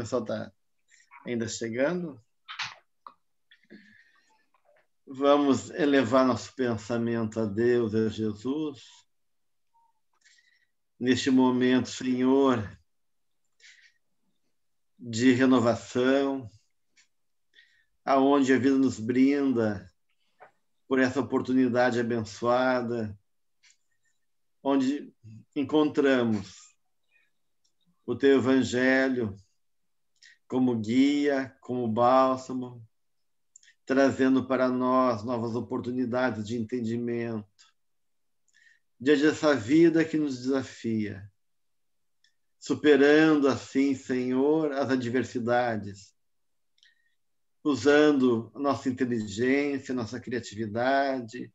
pessoal está ainda chegando. Vamos elevar nosso pensamento a Deus, a Jesus. Neste momento, Senhor, de renovação, aonde a vida nos brinda por essa oportunidade abençoada, onde encontramos o Teu Evangelho como guia, como bálsamo, trazendo para nós novas oportunidades de entendimento, diante dessa vida que nos desafia, superando assim, Senhor, as adversidades, usando a nossa inteligência, nossa criatividade,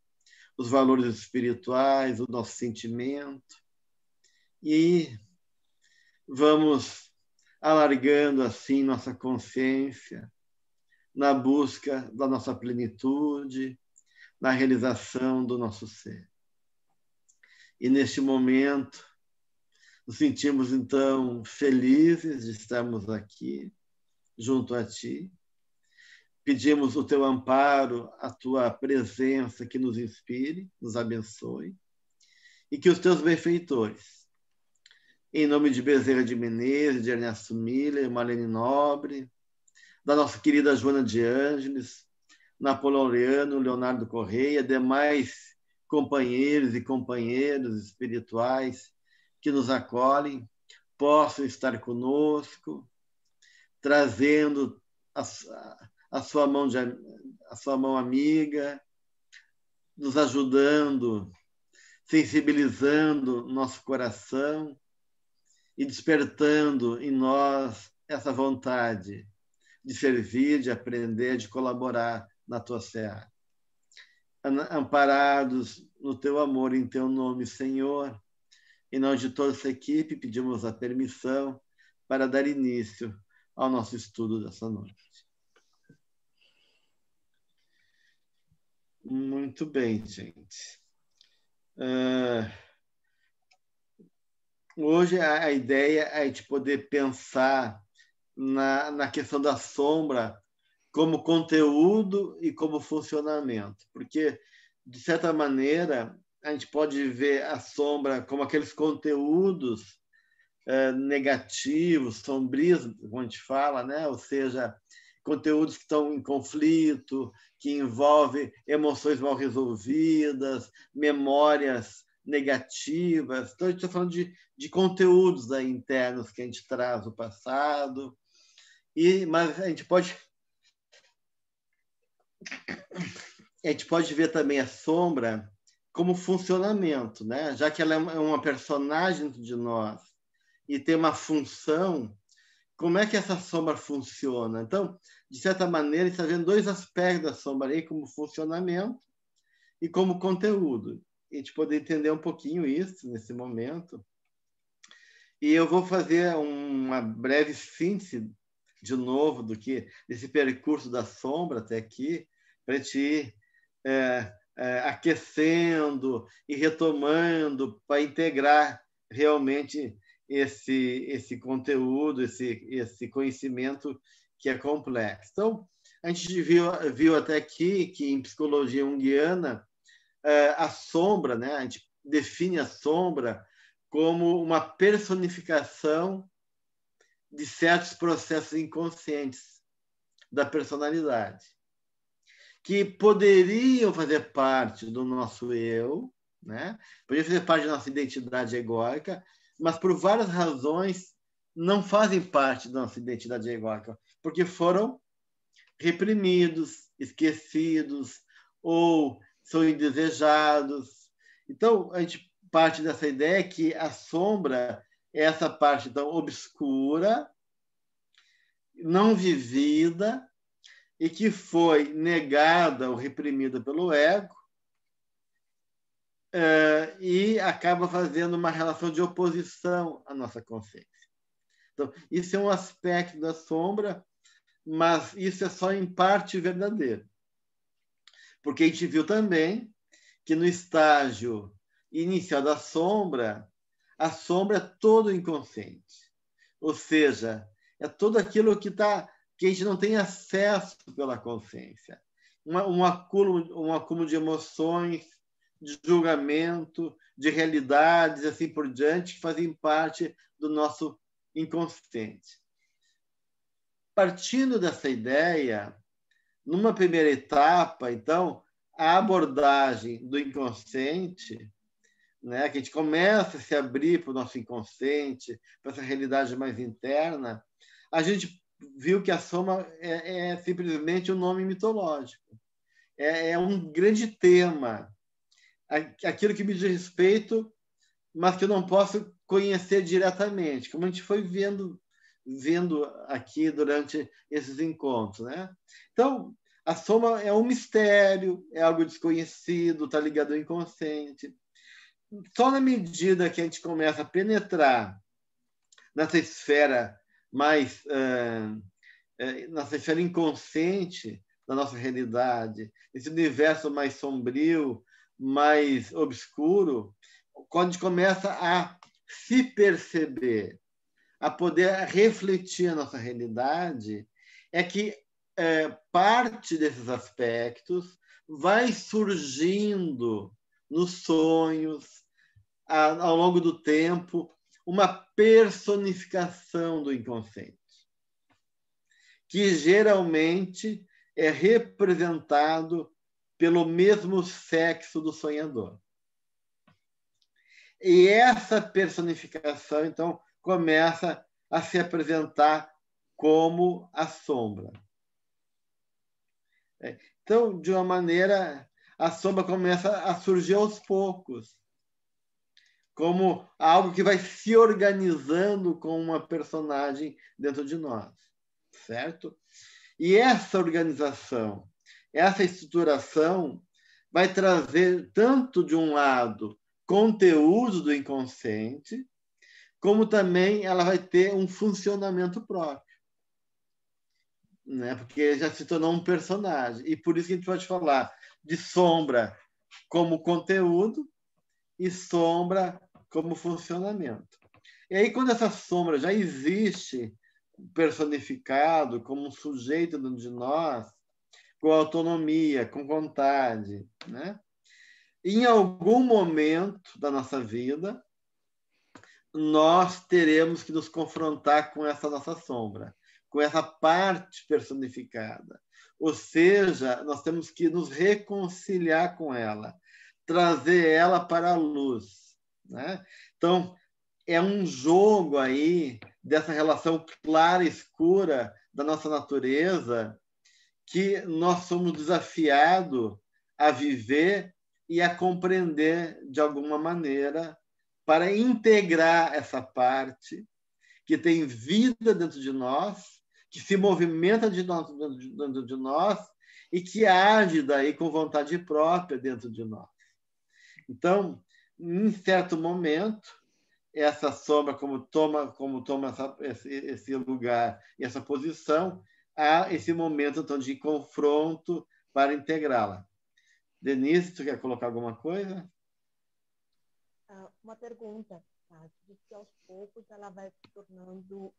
os valores espirituais, o nosso sentimento, e vamos alargando assim nossa consciência na busca da nossa plenitude, na realização do nosso ser. E neste momento, nos sentimos então felizes de estarmos aqui, junto a Ti. Pedimos o Teu amparo, a Tua presença que nos inspire, nos abençoe, e que os Teus benfeitores, em nome de Bezerra de Menezes, de Ernesto Miller, Marlene Nobre, da nossa querida Joana de Ângeles, Napoleão, Leonardo Correia, demais companheiros e companheiras espirituais que nos acolhem, possam estar conosco, trazendo a sua mão amiga, nos ajudando, sensibilizando nosso coração e despertando em nós essa vontade de servir, de aprender, de colaborar na Tua seara. Amparados no Teu amor, em Teu nome, Senhor, em nome de toda essa equipe, pedimos a permissão para dar início ao nosso estudo dessa noite. Muito bem, gente. Hoje a ideia é a gente poder pensar na questão da sombra como conteúdo e como funcionamento, porque, de certa maneira, a gente pode ver a sombra como aqueles conteúdos negativos, sombrios, como a gente fala, né? Ou seja, conteúdos que estão em conflito, que envolvem emoções mal resolvidas, memórias negativas. Então, a gente está falando de conteúdos aí internos que a gente traz do passado, mas a gente pode ver também a sombra como funcionamento, né? Já que ela é uma personagem dentro de nós e tem uma função, como é que essa sombra funciona? Então, de certa maneira, está vendo dois aspectos da sombra aí, como funcionamento e como conteúdo. E a gente poder entender um pouquinho isso nesse momento. E eu vou fazer uma breve síntese, de novo, desse percurso da sombra até aqui, para a gente ir aquecendo e retomando para integrar realmente esse conteúdo, esse conhecimento que é complexo. Então, a gente viu até aqui que em psicologia junguiana a sombra, né, a gente define a sombra como uma personificação de certos processos inconscientes da personalidade, que poderiam fazer parte do nosso eu, né? Poderiam fazer parte da nossa identidade egóica, mas por várias razões não fazem parte da nossa identidade egóica, porque foram reprimidos, esquecidos ou são indesejados. Então, a gente parte dessa ideia que a sombra é essa parte tão obscura, não vivida, e que foi negada ou reprimida pelo ego, e acaba fazendo uma relação de oposição à nossa consciência. Então, isso é um aspecto da sombra, mas isso é só em parte verdadeiro. Porque a gente viu também que no estágio inicial da sombra, a sombra é todo inconsciente. Ou seja, é tudo aquilo que a gente não tem acesso pela consciência. Um acúmulo de emoções, de julgamento, de realidades, assim por diante, que fazem parte do nosso inconsciente. Partindo dessa ideia, numa primeira etapa, então, a abordagem do inconsciente, né, que a gente começa a se abrir para o nosso inconsciente, para essa realidade mais interna, a gente viu que a soma é simplesmente um nome mitológico. É um grande tema, aquilo que me diz respeito, mas que eu não posso conhecer diretamente, como a gente foi vendo aqui durante esses encontros, né? Então, a soma é um mistério, é algo desconhecido, está ligado ao inconsciente. Só na medida que a gente começa a penetrar nessa esfera mais nessa esfera inconsciente da nossa realidade, esse universo mais sombrio, mais obscuro, quando a gente começa a se perceber, a poder refletir a nossa realidade, é que parte desses aspectos vai surgindo nos sonhos, ao longo do tempo, uma personificação do inconsciente, que geralmente é representado pelo mesmo sexo do sonhador. E essa personificação, então, começa a se apresentar como a sombra. Então, de uma maneira, a sombra começa a surgir aos poucos, como algo que vai se organizando com uma personagem dentro de nós, certo? E essa organização, essa estruturação vai trazer tanto de um lado conteúdo do inconsciente, como também ela vai ter um funcionamento próprio, né? Porque já se tornou um personagem. E por isso que a gente pode falar de sombra como conteúdo e sombra como funcionamento. E aí, quando essa sombra já existe personificado como um sujeito dentro de nós, com autonomia, com vontade, né? Em algum momento da nossa vida, nós teremos que nos confrontar com essa nossa sombra, com essa parte personificada. Ou seja, nós temos que nos reconciliar com ela, trazer ela para a luz, né? Então, é um jogo aí dessa relação clara e escura da nossa natureza que nós somos desafiados a viver e a compreender de alguma maneira para integrar essa parte que tem vida dentro de nós, que se movimenta dentro de nós e que age daí com vontade própria dentro de nós. Então, em certo momento, essa sombra, como toma esse lugar e essa posição, há esse momento então, de confronto para integrá-la. Denise, tu quer colocar alguma coisa? Uma pergunta. Tá? Diz que aos poucos ela vai se tornando...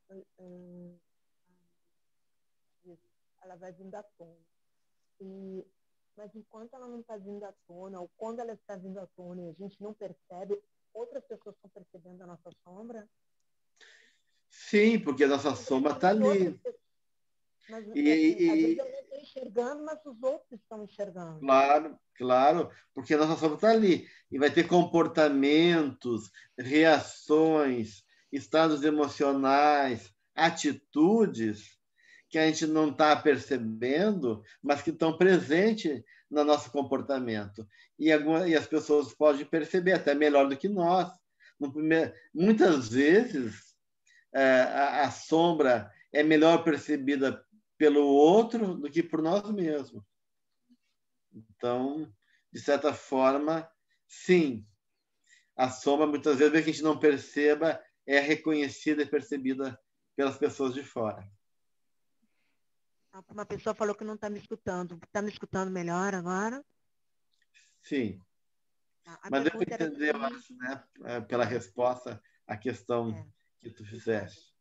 ela vai vindo à tona. Mas enquanto ela não está vindo à tona, ou quando ela está vindo à tona e a gente não percebe, outras pessoas estão percebendo a nossa sombra? Sim, porque a nossa sombra está ali. Mas, assim, às vezes eu não estou enxergando, mas os outros estão enxergando. Claro, claro, porque a nossa sombra está ali. E vai ter comportamentos, reações, estados emocionais, atitudes que a gente não está percebendo, mas que estão presentes no nosso comportamento. E as pessoas podem perceber até melhor do que nós. Muitas vezes, a sombra é melhor percebida pelo outro do que por nós mesmos. Então, de certa forma, sim, a sombra, muitas vezes, que a gente não perceba, é reconhecida e percebida pelas pessoas de fora. Uma pessoa falou que não está me escutando. Está me escutando melhor agora? Sim. Mas eu entendi, eu acho, né, pela resposta à questão que tu fizeste.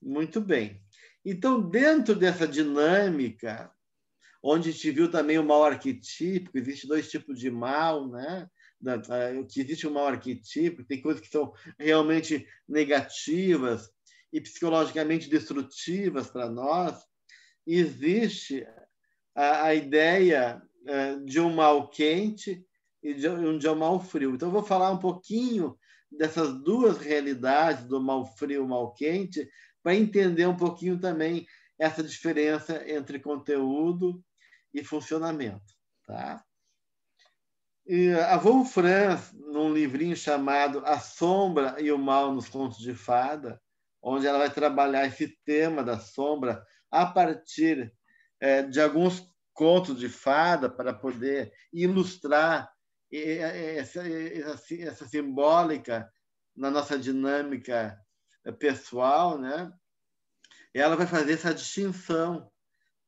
Muito bem. Então, dentro dessa dinâmica, onde a gente viu também o mal arquetípico, existe 2 tipos de mal, né? Que existe o mal arquetípico, tem coisas que são realmente negativas e psicologicamente destrutivas para nós. Existe a ideia de um mal quente e de um mal frio. Então, eu vou falar um pouquinho dessas 2 realidades, do mal frio e o mal quente, para entender um pouquinho também essa diferença entre conteúdo e funcionamento. Tá? E a Von Franz, num livrinho chamado A Sombra e o Mal nos Contos de Fada, onde ela vai trabalhar esse tema da sombra a partir de alguns contos de fada para poder ilustrar essa simbólica na nossa dinâmica pessoal, né? Ela vai fazer essa distinção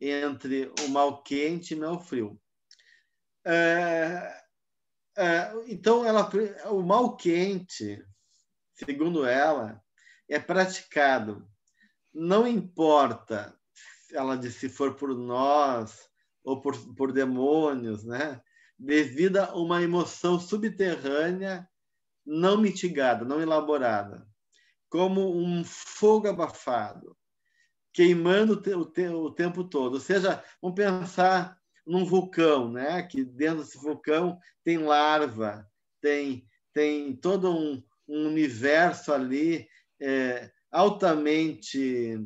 entre o mal quente e o mal frio. Então, o mal quente, segundo ela, é praticado, não importa ela diz se for por nós ou por demônios, né? Devido a uma emoção subterrânea não mitigada, não elaborada, como um fogo abafado, queimando o tempo todo. Ou seja, vamos pensar num vulcão, né? Que dentro desse vulcão tem larva, tem todo um universo ali altamente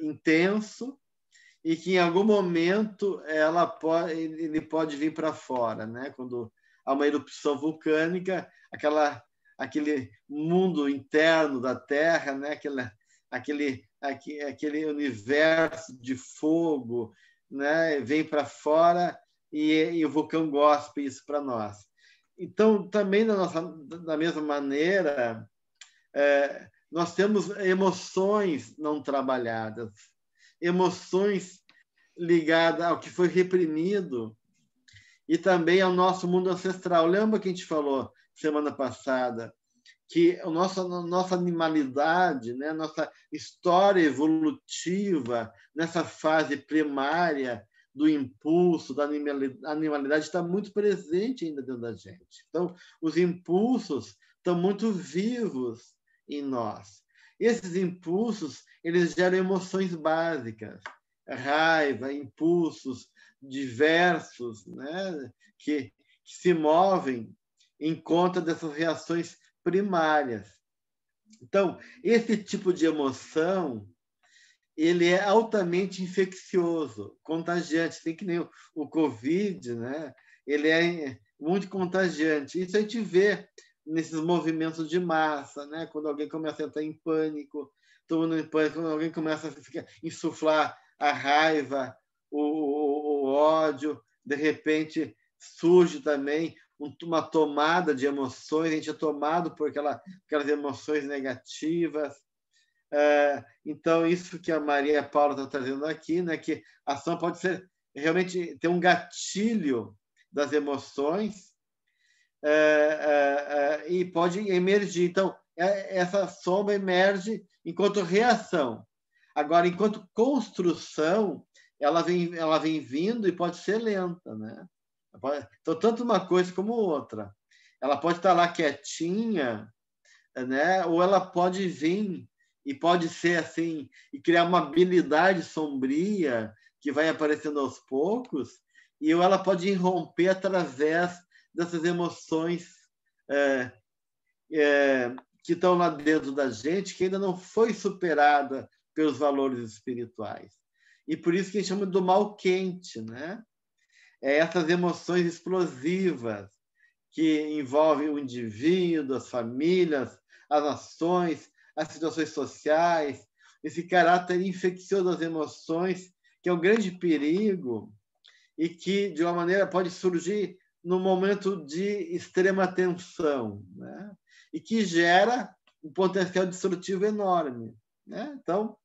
intenso, e que em algum momento ele pode vir para fora, né? Quando há uma erupção vulcânica, aquele mundo interno da Terra, né? Aquele universo de fogo, né? Vem para fora e o vulcão gospe isso para nós. Então, também da mesma maneira, nós temos emoções não trabalhadas, emoções ligadas ao que foi reprimido e também ao nosso mundo ancestral. Lembra que a gente falou semana passada que a nossa animalidade, né, nossa história evolutiva nessa fase primária do impulso, da animalidade, está muito presente ainda dentro da gente. Então, os impulsos estão muito vivos em nós. Esses impulsos, eles geram emoções básicas, raiva, impulsos diversos, né, que se movem em conta dessas reações primárias. Então, esse tipo de emoção, ele é altamente infeccioso, contagiante, assim que nem o Covid, né? Ele é muito contagiante. Isso a gente vê nesses movimentos de massa, né? Quando alguém começa a entrar em pânico, todo mundo em pânico, quando alguém começa a insuflar a raiva, o ódio, de repente surge também uma tomada de emoções, a gente é tomado por aquelas emoções negativas. Então, isso que a Maria Paula está trazendo aqui, né, que a ação pode ser realmente ter um gatilho das emoções e pode emergir. Então, essa sombra emerge enquanto reação. Agora, enquanto construção, ela vem vindo e pode ser lenta, né? Então, tanto uma coisa como outra. Ela pode estar lá quietinha, né? Ou ela pode vir e pode ser assim e criar uma habilidade sombria que vai aparecendo aos poucos, e ou ela pode irromper através dessas emoções que estão lá dentro da gente, que ainda não foi superada pelos valores espirituais. E por isso que a gente chama do mal quente, né? Essas emoções explosivas que envolvem o indivíduo, as famílias, as nações, as situações sociais, esse caráter infeccioso das emoções, que é um grande perigo e que, de uma maneira, pode surgir no momento de extrema tensão, né? E que gera um potencial destrutivo enorme, né? Então,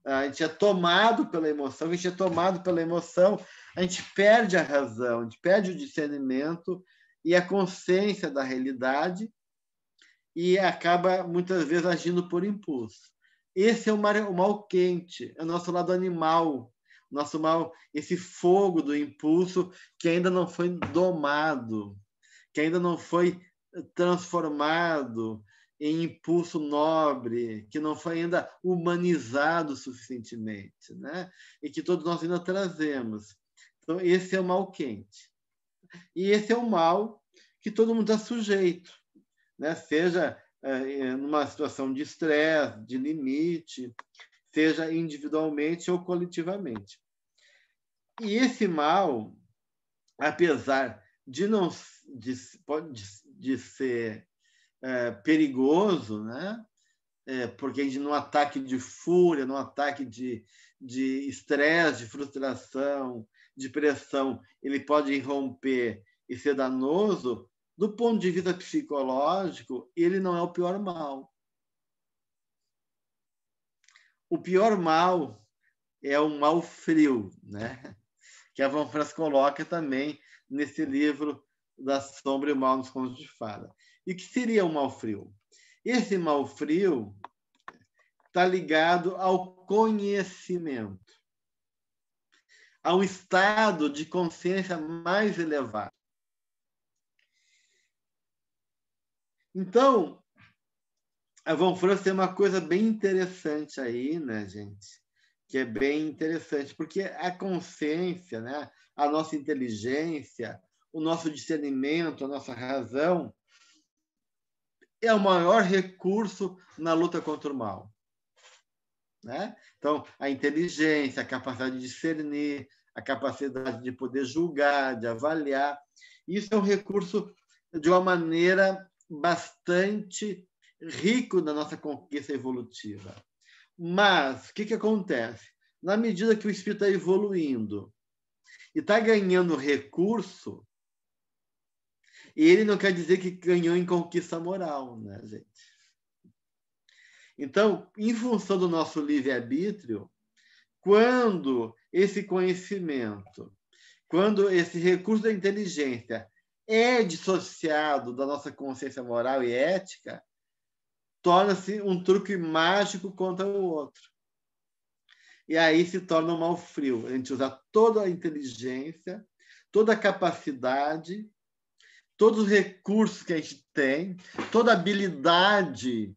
a gente é tomado pela emoção, a gente perde a razão, a gente perde o discernimento e a consciência da realidade e acaba, muitas vezes, agindo por impulso. Esse é o mal quente, é o nosso lado animal, nosso mal, esse fogo do impulso que ainda não foi domado, que ainda não foi transformado em impulso nobre, que não foi ainda humanizado suficientemente, né? E que todos nós ainda trazemos. Então, esse é o mal quente. E esse é o mal que todo mundo está sujeito, né? Seja numa situação de estresse, de limite, seja individualmente ou coletivamente. E esse mal, apesar de não de ser perigoso, né? Porque num ataque de fúria, num ataque de estresse, de frustração, de pressão, ele pode irromper e ser danoso. Do ponto de vista psicológico, ele não é o pior mal. O pior mal é o mal frio, né? Que a Van Franz coloca também nesse livro da Sombra e o Mal nos Contos de Fada. E o que seria o mal frio? Esse mal frio está ligado ao conhecimento, a um estado de consciência mais elevado. Então, a Von Franz tem uma coisa bem interessante aí, né, gente? Que é bem interessante, porque a consciência, né, a nossa inteligência, o nosso discernimento, a nossa razão, é o maior recurso na luta contra o mal. Né? Então, a inteligência, a capacidade de discernir, a capacidade de poder julgar, de avaliar, isso é um recurso de uma maneira bastante rico da nossa conquista evolutiva. Mas, o que acontece? Na medida que o espírito está evoluindo e está ganhando recurso, ele não quer dizer que ganhou em conquista moral, né, gente? Então, em função do nosso livre-arbítrio, quando esse conhecimento, quando esse recurso da inteligência é dissociado da nossa consciência moral e ética, torna-se um truque mágico contra o outro. E aí se torna um mal frio. A gente usa toda a inteligência, toda a capacidade, todos os recursos que a gente tem, toda a habilidade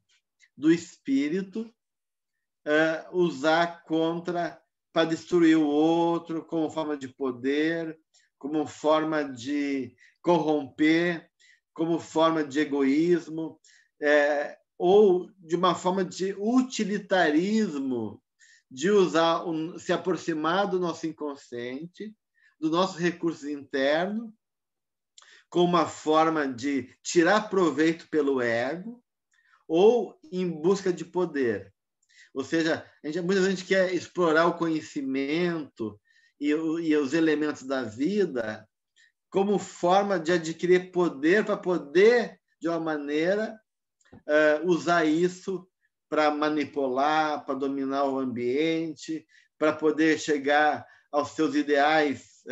do espírito, usar para destruir o outro como forma de poder, como forma de corromper, como forma de egoísmo, ou de uma forma de utilitarismo, de usar, se aproximar do nosso inconsciente, do nosso recurso interno, como uma forma de tirar proveito pelo ego, ou em busca de poder. Ou seja, muita gente quer explorar o conhecimento e os elementos da vida como forma de adquirir poder para poder, de uma maneira, usar isso para manipular, para dominar o ambiente, para poder chegar aos seus ideais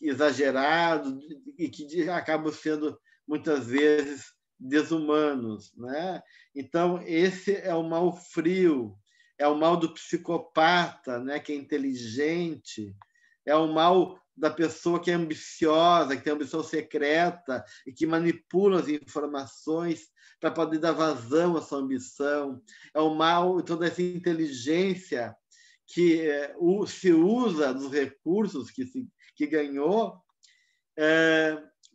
exagerados e que acabam sendo, muitas vezes, desumanos, né? Então, esse é o mal frio, é o mal do psicopata, né? Que é inteligente, é o mal da pessoa que é ambiciosa, que tem ambição secreta e que manipula as informações para poder dar vazão à sua ambição. É o mal, toda essa inteligência que se usa dos recursos que ganhou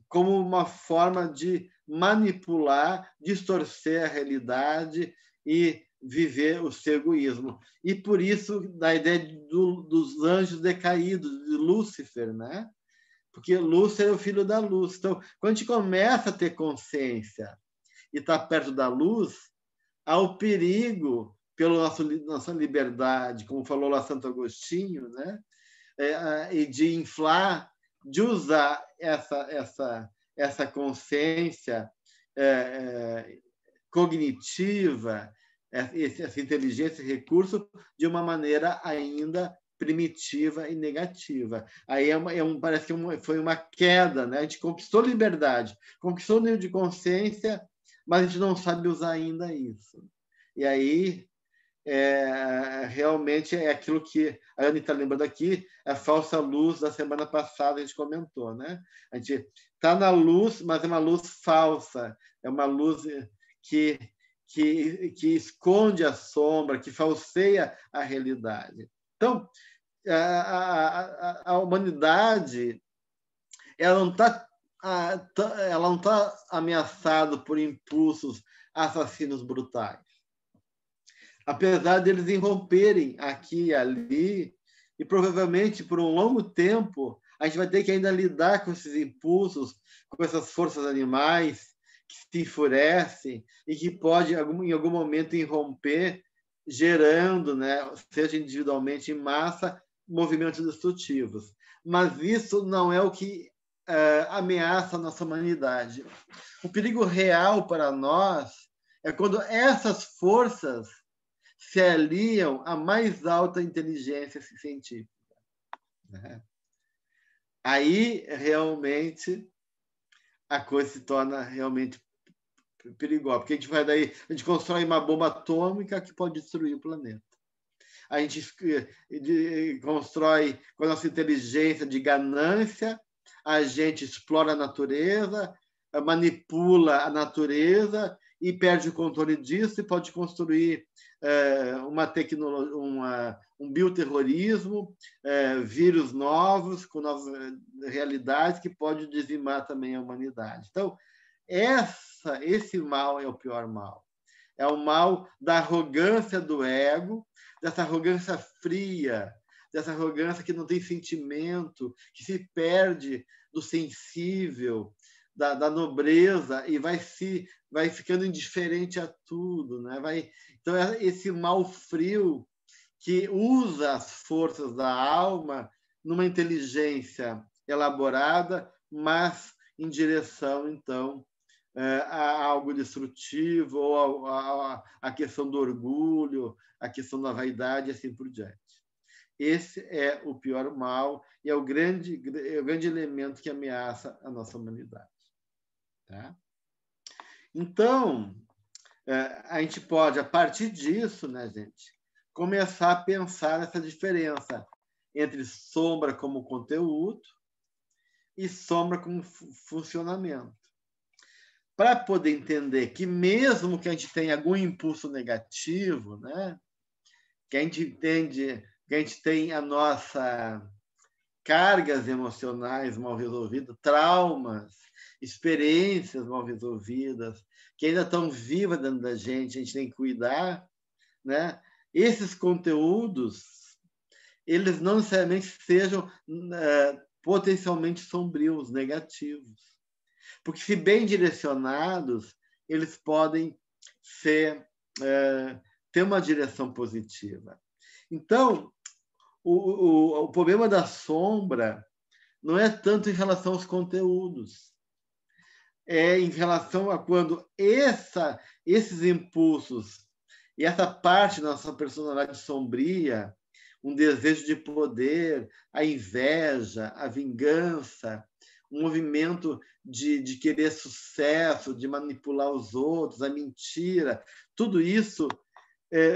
como uma forma de manipular, distorcer a realidade e viver o seu egoísmo. E por isso, da ideia dos anjos decaídos, de Lúcifer, né? Porque Lúcifer é o filho da luz. Então, quando a gente começa a ter consciência e está perto da luz, há o perigo pela nossa liberdade, como falou lá Santo Agostinho, né? E de inflar, de usar essa consciência cognitiva, essa inteligência, esse recurso, de uma maneira ainda primitiva e negativa. Aí parece que foi uma queda, né? A gente conquistou liberdade, conquistou o nível de consciência, mas a gente não sabe usar ainda isso. E aí, realmente é aquilo que a Anne está lembrando aqui, a falsa luz da semana passada, a gente comentou, né? A gente está na luz, mas é uma luz falsa, é uma luz que esconde a sombra, que falseia a realidade. Então, a humanidade ela não está ameaçada por impulsos assassinos brutais. Apesar deles irromperem aqui e ali, e provavelmente por um longo tempo a gente vai ter que ainda lidar com esses impulsos, com essas forças animais que se enfurecem e que pode em algum momento irromper, gerando, né, seja individualmente em massa, movimentos destrutivos. Mas isso não é o que ameaça a nossa humanidade. O perigo real para nós é quando essas forças se aliam à mais alta inteligência científica. Né? Aí, realmente, a coisa se torna realmente perigosa, porque a gente constrói uma bomba atômica que pode destruir o planeta. A gente constrói com a nossa inteligência de ganância, a gente explora a natureza, manipula a natureza e perde o controle disso e pode construir uma tecnologia, um bioterrorismo, vírus novos, com novas realidades que pode dizimar também a humanidade. Então, esse mal é o pior mal. É o mal da arrogância do ego, dessa arrogância fria, dessa arrogância que não tem sentimento, que se perde do sensível, da nobreza e vai ficando indiferente a tudo, né? Então, esse mal frio que usa as forças da alma numa inteligência elaborada, mas em direção, então, a algo destrutivo, ou a questão do orgulho, a questão da vaidade, e assim por diante. Esse é o pior mal e é o grande elemento que ameaça a nossa humanidade. Tá? Então, a gente pode, a partir disso, né, gente, começar a pensar nessa diferença entre sombra como conteúdo e sombra como funcionamento. Para poder entender que mesmo que a gente tenha algum impulso negativo, né, que a gente entende que a gente tem a nossa cargas emocionais mal resolvidas, traumas, experiências mal resolvidas, que ainda estão vivas dentro da gente, a gente tem que cuidar, né? Esses conteúdos, eles não necessariamente sejam potencialmente sombrios, negativos. Porque, se bem direcionados, eles podem ter uma direção positiva. Então, o problema da sombra não é tanto em relação aos conteúdos, é em relação a quando esses impulsos e essa parte da nossa personalidade sombria, um desejo de poder, a inveja, a vingança, um movimento de querer sucesso, de manipular os outros, a mentira, tudo isso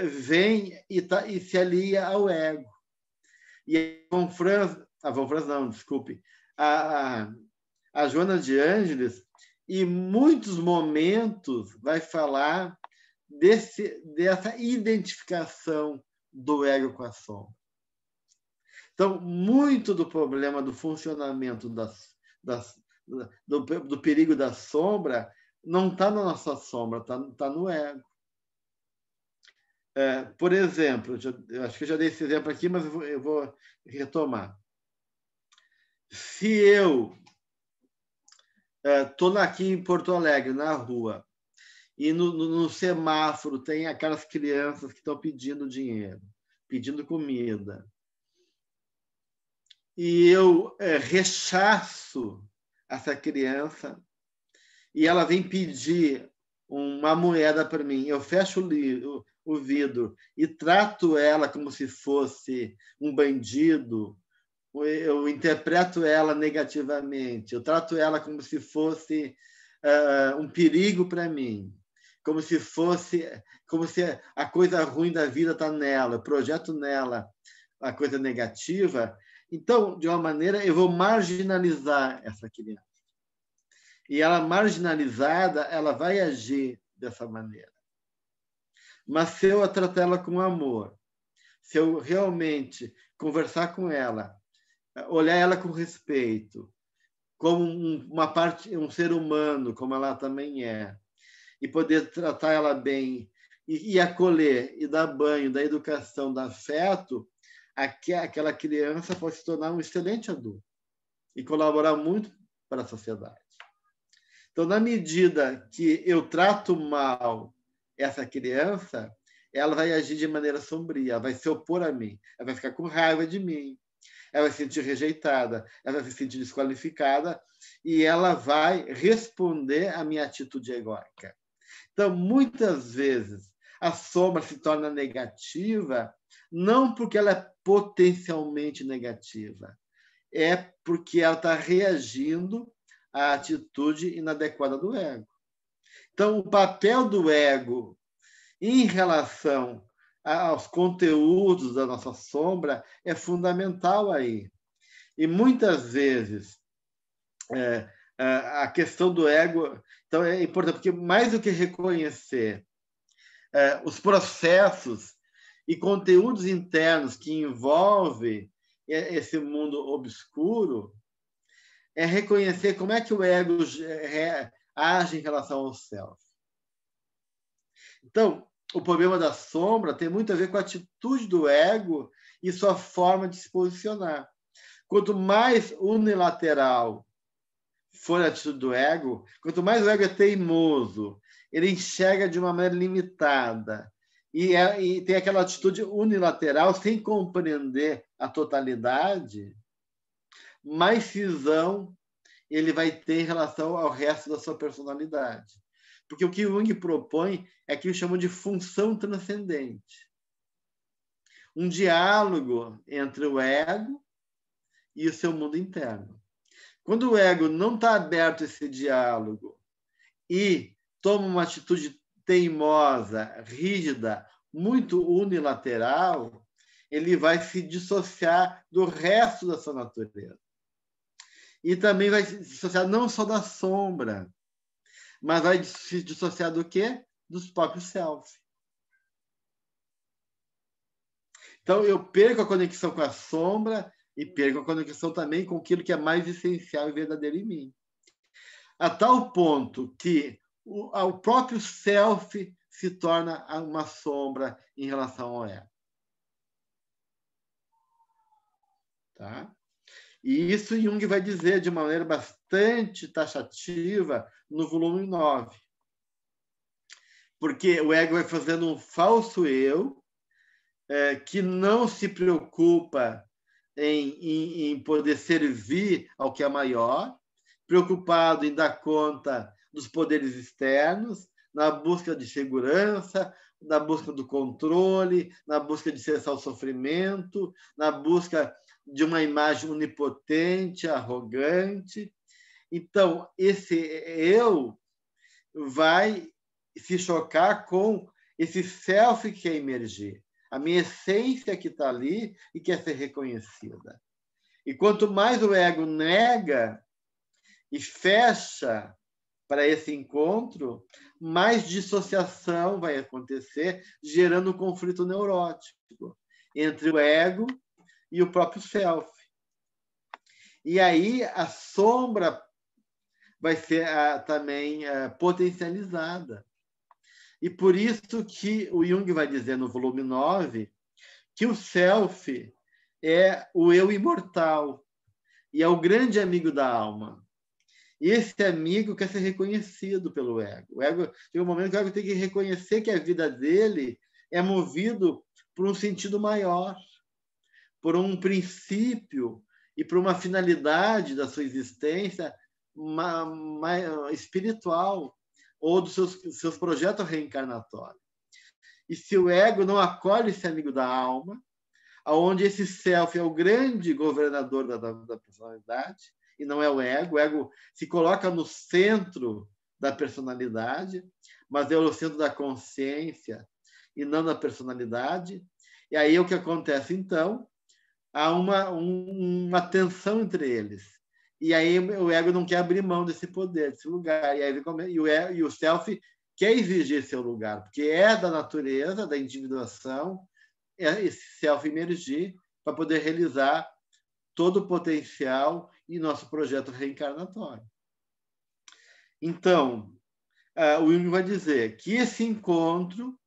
vem e se alia ao ego. E a Von Franz não, desculpe, a Joana de Ângeles, em muitos momentos, vai falar dessa identificação do ego com a sombra. Então, muito do problema do funcionamento do perigo da sombra não está na nossa sombra, está no ego. Por exemplo, eu acho que eu já dei esse exemplo aqui, mas eu vou retomar. Se eu estou aqui em Porto Alegre, na rua, e no semáforo tem aquelas crianças que estão pedindo dinheiro, pedindo comida, e eu rechaço essa criança, e ela vem pedir uma moeda para mim, eu fecho o vidro e trato ela como se fosse um bandido, eu interpreto ela negativamente, eu trato ela como se fosse um perigo para mim, como se a coisa ruim da vida está nela, eu projeto nela a coisa negativa. Então, de uma maneira, eu vou marginalizar essa criança. E ela marginalizada, ela vai agir dessa maneira. Mas se eu tratar ela com amor, se eu realmente conversar com ela, olhar ela com respeito, como um ser humano, como ela também é, e poder tratar ela bem, e acolher, e dar banho, dar educação, dar afeto, aquela criança pode se tornar um excelente adulto e colaborar muito para a sociedade. Então, na medida que eu trato mal essa criança, ela vai agir de maneira sombria, ela vai se opor a mim, ela vai ficar com raiva de mim, ela vai se sentir rejeitada, ela vai se sentir desqualificada e ela vai responder à minha atitude egóica. Então, muitas vezes, a sombra se torna negativa não porque ela é potencialmente negativa, é porque ela está reagindo à atitude inadequada do ego. Então, o papel do ego em relação aos conteúdos da nossa sombra é fundamental aí. E muitas vezes a questão do ego, então é importante, porque mais do que reconhecer os processos e conteúdos internos que envolvem esse mundo obscuro, é reconhecer como é que o ego age em relação ao self. Então, o problema da sombra tem muito a ver com a atitude do ego e sua forma de se posicionar. Quanto mais unilateral for a atitude do ego, quanto mais o ego é teimoso, ele enxerga de uma maneira limitada e tem aquela atitude unilateral sem compreender a totalidade, mais cisão ele vai ter em relação ao resto da sua personalidade. Porque o que Jung propõe é que eles chamam de função transcendente. Um diálogo entre o ego e o seu mundo interno. Quando o ego não está aberto a esse diálogo e toma uma atitude teimosa, rígida, muito unilateral, ele vai se dissociar do resto da sua natureza. E também vai se dissociar não só da sombra, mas vai se dissociar do quê? Dos próprios self. Então, eu perco a conexão com a sombra e perco a conexão também com aquilo que é mais essencial e verdadeiro em mim. A tal ponto que o próprio self se torna uma sombra em relação ao ego. Tá? E isso Jung vai dizer de maneira bastante taxativa no volume 9. Porque o ego vai fazendo um falso eu que não se preocupa em poder servir ao que é maior, preocupado em dar conta dos poderes externos, na busca de segurança, na busca do controle, na busca de cessar o sofrimento, na busca de uma imagem onipotente, arrogante. Então, esse eu vai se chocar com esse self que quer emergir, a minha essência que está ali e quer ser reconhecida. E quanto mais o ego nega e fecha para esse encontro, mais dissociação vai acontecer, gerando um conflito neurótico entre o ego e o próprio self. E aí a sombra vai ser também potencializada. E por isso que o Jung vai dizer no volume 9 que o self é o eu imortal e é o grande amigo da alma. E esse amigo quer ser reconhecido pelo ego. O ego tem um momento que o ego tem que reconhecer que a vida dele é movido por um sentido maior, por um princípio e por uma finalidade da sua existência espiritual ou dos seus projetos reencarnatórios. E se o ego não acolhe esse amigo da alma, onde esse self é o grande governador da personalidade, e não é o ego se coloca no centro da personalidade, mas é o centro da consciência e não da personalidade. E aí o que acontece, então? Há uma tensão entre eles. E aí o ego não quer abrir mão desse poder, desse lugar. E, aí, e o self quer exigir seu lugar, porque é da natureza, da individuação, esse self emergir para poder realizar todo o potencial e nosso projeto reencarnatório. Então, o Jung vai dizer que esse encontro,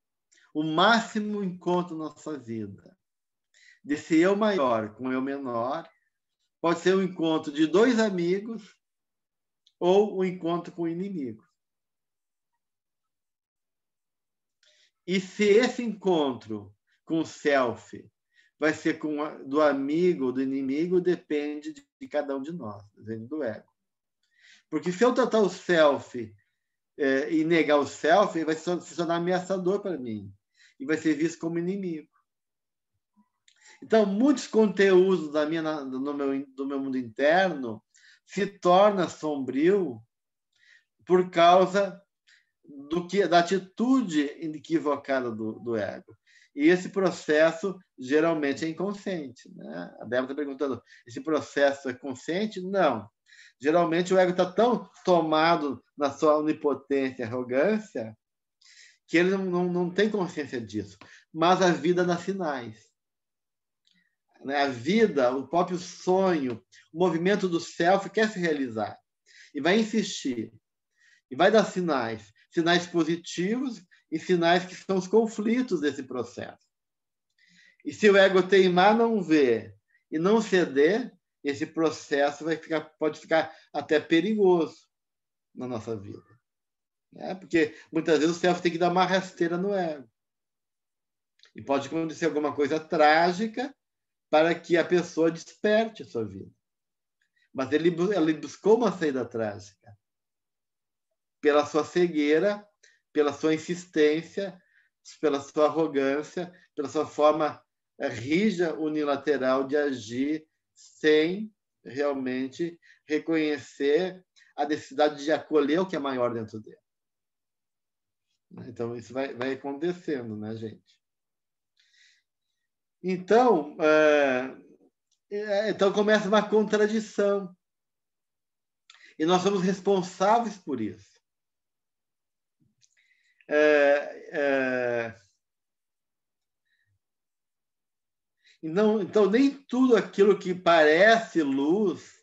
o máximo encontro na nossa vida, desse eu maior com eu menor, pode ser um encontro de dois amigos ou um encontro com o inimigo. E se esse encontro com o self vai ser do amigo ou do inimigo, depende de cada um de nós, depende do ego. Porque se eu tratar o self e negar o self, ele vai se tornar ameaçador para mim e vai ser visto como inimigo. Então, muitos conteúdos do meu mundo interno se tornam sombrio por causa da atitude equivocada do ego. E esse processo geralmente é inconsciente. Né? A Débora está perguntando, esse processo é consciente? Não. Geralmente o ego está tão tomado na sua onipotência e arrogância que ele não tem consciência disso. Mas a vida dá sinais. A vida, o próprio sonho, o movimento do self quer se realizar. E vai insistir. E vai dar sinais. Sinais positivos e sinais que são os conflitos desse processo. E se o ego teimar, não ver e não ceder, esse processo pode ficar até perigoso na nossa vida. Porque muitas vezes o self tem que dar uma rasteira no ego. E pode acontecer alguma coisa trágica para que a pessoa desperte a sua vida. Mas ele buscou uma saída trágica. Pela sua cegueira, pela sua insistência, pela sua arrogância, pela sua forma rígida, unilateral de agir sem realmente reconhecer a necessidade de acolher o que é maior dentro dele. Então, isso vai acontecendo, né, gente? Então, então começa uma contradição. E nós somos responsáveis por isso. Então, nem tudo aquilo que parece luz,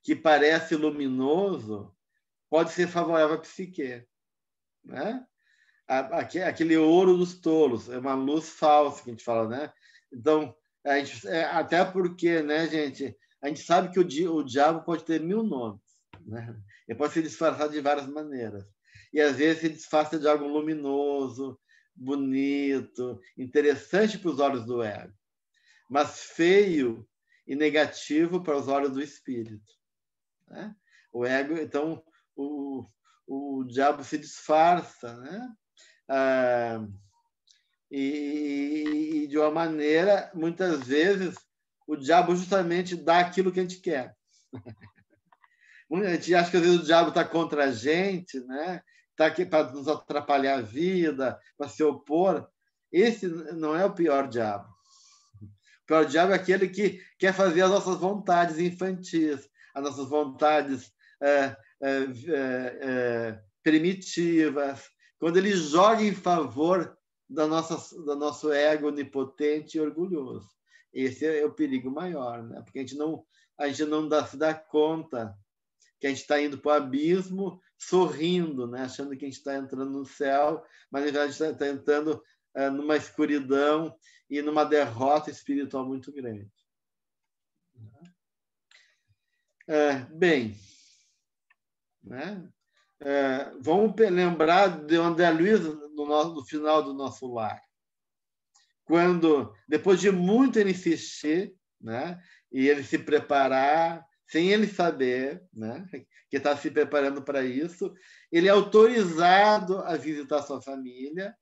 que parece luminoso, pode ser favorável à psique. Né? Aquele ouro dos tolos, é uma luz falsa que a gente fala, né? Então, até porque, né, gente, a gente sabe que o diabo pode ter 1000 nomes, né? Ele pode se disfarçar de várias maneiras. E às vezes se disfarça de algo luminoso, bonito, interessante para os olhos do ego, mas feio e negativo para os olhos do espírito. Né? O ego, então, o diabo se disfarça, né? E de uma maneira, muitas vezes, o diabo justamente dá aquilo que a gente quer. A gente acha que às vezes o diabo está contra a gente, né? Está aqui para nos atrapalhar a vida, para se opor. Esse não é o pior diabo. O pior diabo é aquele que quer fazer as nossas vontades infantis, as nossas vontades primitivas, quando ele joga em favor do nosso ego onipotente e orgulhoso. Esse é o perigo maior, né? Porque a gente não se dá conta que a gente está indo para o abismo sorrindo, né? Achando que a gente está entrando no céu, mas na verdade está entrando numa escuridão e numa derrota espiritual muito grande. Bem, né? Vamos lembrar de André Luiz no final do Nosso Lar, quando, depois de muito ele insistir, né, e ele se preparar, sem ele saber, né, que está se preparando para isso, ele é autorizado a visitar sua família,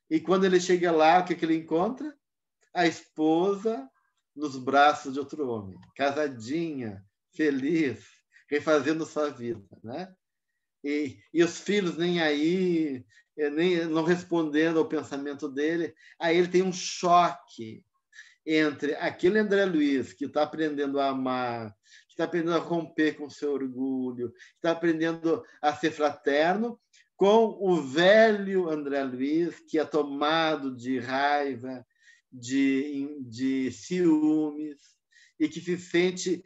e quando ele chega lá, o que ele encontra? A esposa nos braços de outro homem, casadinha, feliz, refazendo sua vida, né? e os filhos nem aí, nem não respondendo ao pensamento dele. Aí ele tem um choque entre aquele André Luiz que está aprendendo a amar, que está aprendendo a romper com o seu orgulho, que está aprendendo a ser fraterno, com o velho André Luiz, que é tomado de raiva, de ciúmes, e que se sente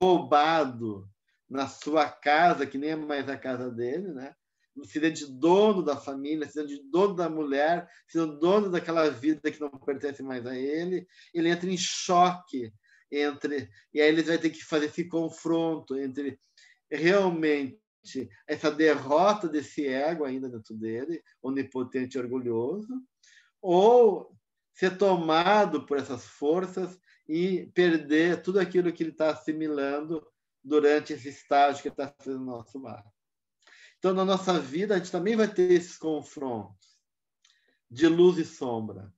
roubado na sua casa, que nem é mais a casa dele, né? Se sente dono da família, se sente dono da mulher, se sente dono daquela vida que não pertence mais a ele. Ele entra em choque e aí ele vai ter que fazer esse confronto entre realmente essa derrota desse ego ainda dentro dele, onipotente e orgulhoso, ou ser tomado por essas forças e perder tudo aquilo que ele está assimilando durante esse estágio que ele está fazendo no nosso lar. Então, na nossa vida, a gente também vai ter esses confrontos de luz e sombra.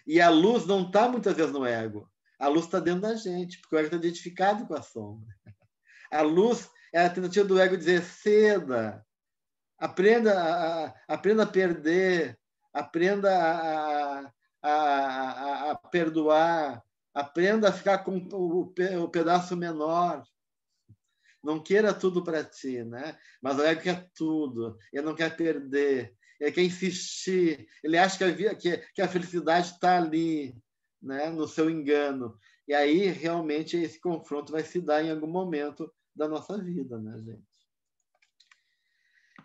E a luz não está, muitas vezes, no ego. A luz está dentro da gente, porque o ego está identificado com a sombra. A luz é a tentativa do ego dizer: ceda, aprenda a perder, aprenda a perdoar, aprenda a ficar com o pedaço menor. Não queira tudo para ti, né? Mas o ego quer tudo, ele não quer perder, ele quer insistir, ele acha que a felicidade está ali, né? No seu engano. E aí, realmente, esse confronto vai se dar em algum momento da nossa vida, né, gente?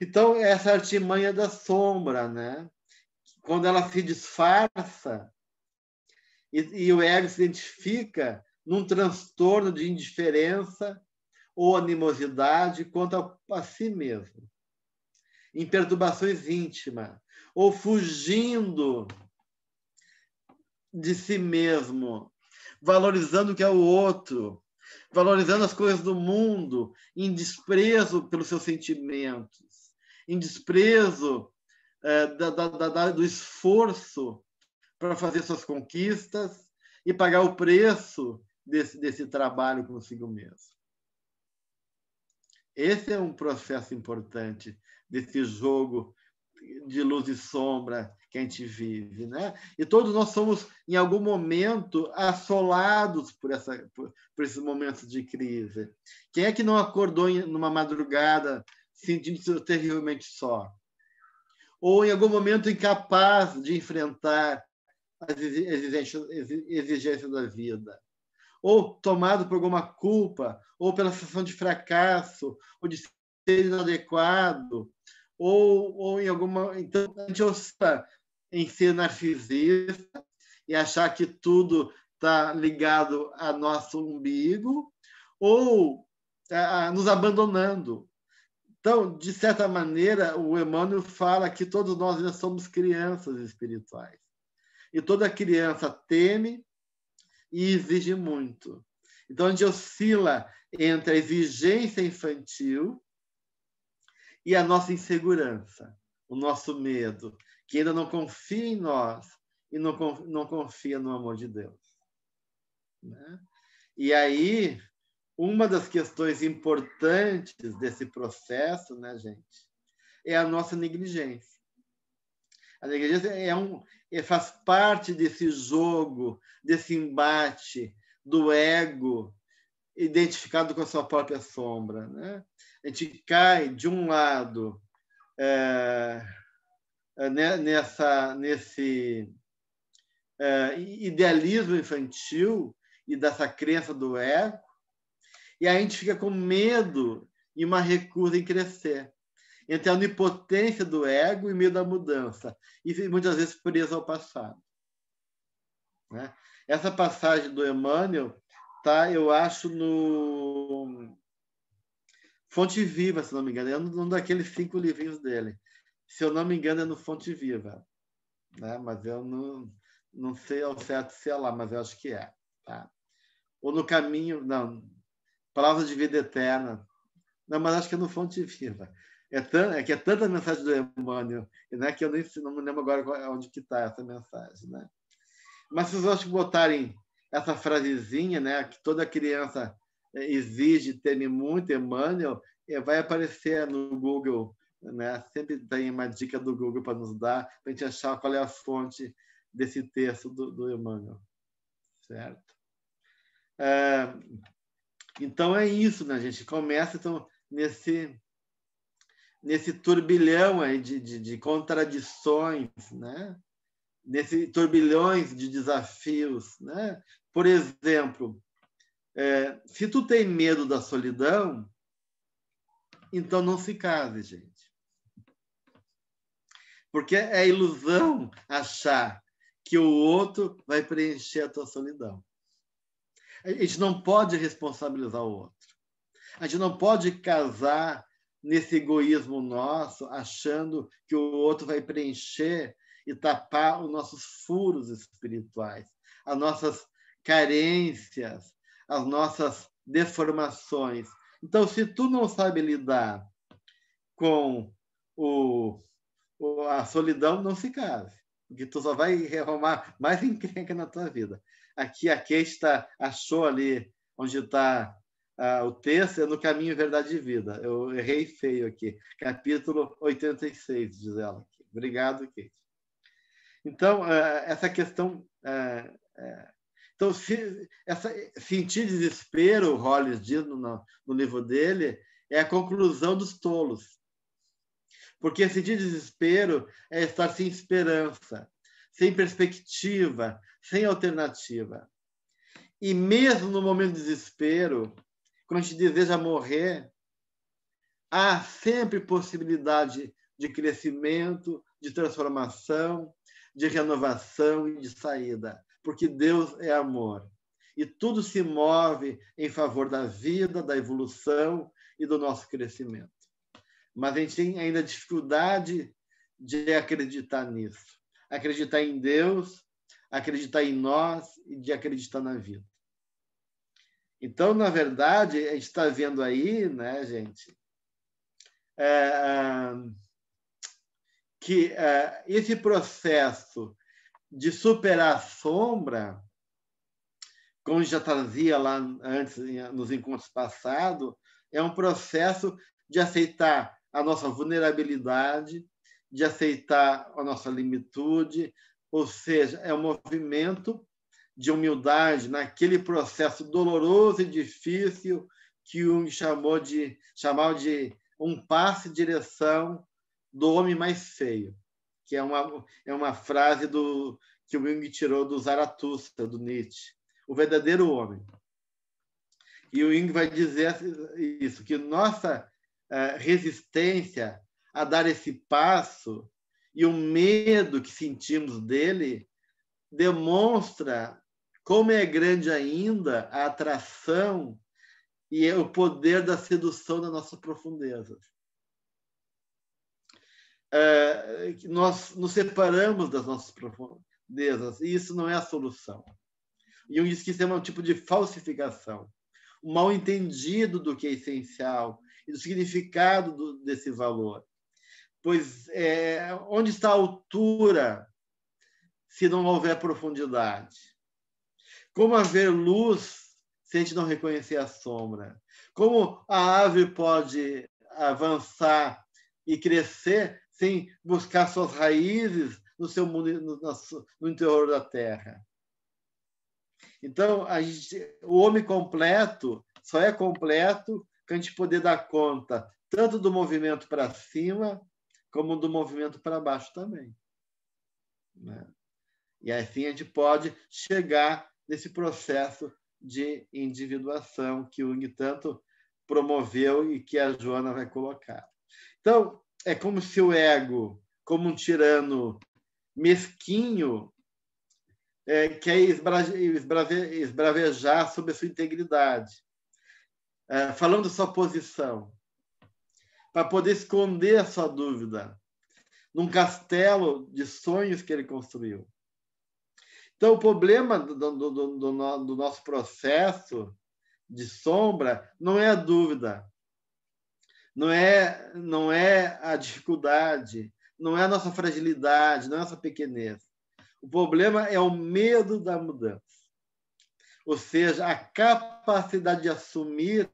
Então, essa artimanha da sombra, né? Quando ela se disfarça e o ego se identifica num transtorno de indiferença ou animosidade quanto a si mesmo, em perturbações íntimas, ou fugindo de si mesmo, valorizando o que é o outro, valorizando as coisas do mundo, em desprezo pelos seus sentimentos, em desprezo do esforço para fazer suas conquistas e pagar o preço desse trabalho consigo mesmo. Esse é um processo importante desse jogo de luz e sombra que a gente vive, né? E todos nós somos, em algum momento, assolados por esses momentos de crise. Quem é que não acordou numa madrugada sentindo-se terrivelmente só? Ou, em algum momento, incapaz de enfrentar as exigências da vida? Ou tomado por alguma culpa, ou pela sensação de fracasso, ou de ser inadequado, ou em alguma... Então, a gente oscila em ser narcisista e achar que tudo está ligado ao nosso umbigo, ou nos abandonando. Então, de certa maneira, o Emmanuel fala que todos nós ainda somos crianças espirituais. E toda criança teme e exige muito. Então, a gente oscila entre a exigência infantil e a nossa insegurança, o nosso medo, que ainda não confia em nós e não confia no amor de Deus. Né? E aí, uma das questões importantes desse processo, né, gente, é a nossa negligência. A negligência faz parte desse jogo, desse embate do esse identificado com a sua própria sombra. Né? A gente cai, de um lado, nesse idealismo infantil e dessa crença do ego, e aí a gente fica com medo e uma recusa em crescer, entre a onipotência do ego e medo da mudança, e muitas vezes preso ao passado. Né? Essa passagem do Emmanuel tá, eu acho, no Fonte Viva, se não me engano, é um daqueles 5 livrinhos dele. Se eu não me engano, é no Fonte Viva. Né? Mas eu não sei ao certo se é lá, mas eu acho que é. Tá? Ou no Caminho, não, Palavras de Vida Eterna. Não, mas acho que é no Fonte Viva. É tanta mensagem do Emmanuel, né, que eu não me lembro agora onde que está essa mensagem. Né? Mas se vocês botarem essa frasezinha, né, que toda criança exige, teme muito, Emmanuel, vai aparecer no Google, né? Sempre tem uma dica do Google para nos dar, para a gente achar qual é a fonte desse texto do Emmanuel, certo? Então é isso, né? A gente começa então, nesse turbilhão aí de contradições, né? Nesse turbilhões de desafios, né? Por exemplo, se tu tem medo da solidão, então não se case, gente. Porque é ilusão achar que o outro vai preencher a tua solidão. A gente não pode responsabilizar o outro. A gente não pode casar nesse egoísmo nosso, achando que o outro vai preencher e tapar os nossos furos espirituais, as nossas carências, as nossas deformações. Então, se tu não sabe lidar com a solidão, não se case, porque tu só vai arrumar mais encrenca na tua vida. Aqui a Kate achou ali onde está o texto, é no Caminho, Verdade e Vida. Eu errei feio aqui. Capítulo 86, diz ela aqui. Obrigado, Kate. Então, essa questão... Então, sentir desespero, o Hollis diz no livro dele, é a conclusão dos tolos. Porque sentir desespero é estar sem esperança, sem perspectiva, sem alternativa. E mesmo no momento de desespero, quando a gente deseja morrer, há sempre possibilidade de crescimento, de transformação, de renovação e de saída, porque Deus é amor. E tudo se move em favor da vida, da evolução e do nosso crescimento. Mas a gente tem ainda dificuldade de acreditar nisso. Acreditar em Deus, acreditar em nós e de acreditar na vida. Então, na verdade, a gente está vendo aí, né, gente, que esse processo de superar a sombra, como já trazia lá antes, nos encontros passados, é um processo de aceitar a nossa vulnerabilidade, de aceitar a nossa limitude, ou seja, é um movimento de humildade naquele processo doloroso e difícil que Jung chamava de um passo em direção do homem mais feio, que é uma frase que o Jung tirou do Zaratustra, do Nietzsche, o verdadeiro homem. E o Jung vai dizer isso, que nossa resistência a dar esse passo e o medo que sentimos dele demonstra como é grande ainda a atração e o poder da sedução da nossa profundeza. Nós nos separamos das nossas profundezas e isso não é a solução. Jung diz que isso é um tipo de falsificação, um mal entendido do que é essencial e do significado desse valor. Pois onde está a altura se não houver profundidade? Como haver luz se a gente não reconhecer a sombra? Como a árvore pode avançar e crescer sem buscar suas raízes no seu mundo, no interior da Terra? Então, o homem completo só é completo que a gente poder dar conta tanto do movimento para cima como do movimento para baixo também, né? E assim a gente pode chegar nesse processo de individuação que o Jung tanto promoveu e que a Joana vai colocar. Então, é como se o ego, como um tirano mesquinho, quer esbravejar sobre a sua integridade, falando sua posição, para poder esconder a sua dúvida num castelo de sonhos que ele construiu. Então, o problema do nosso processo de sombra não é a dúvida, não é a dificuldade, não é a nossa fragilidade, não é a nossa pequenez. O problema é o medo da mudança, ou seja, a capacidade de assumir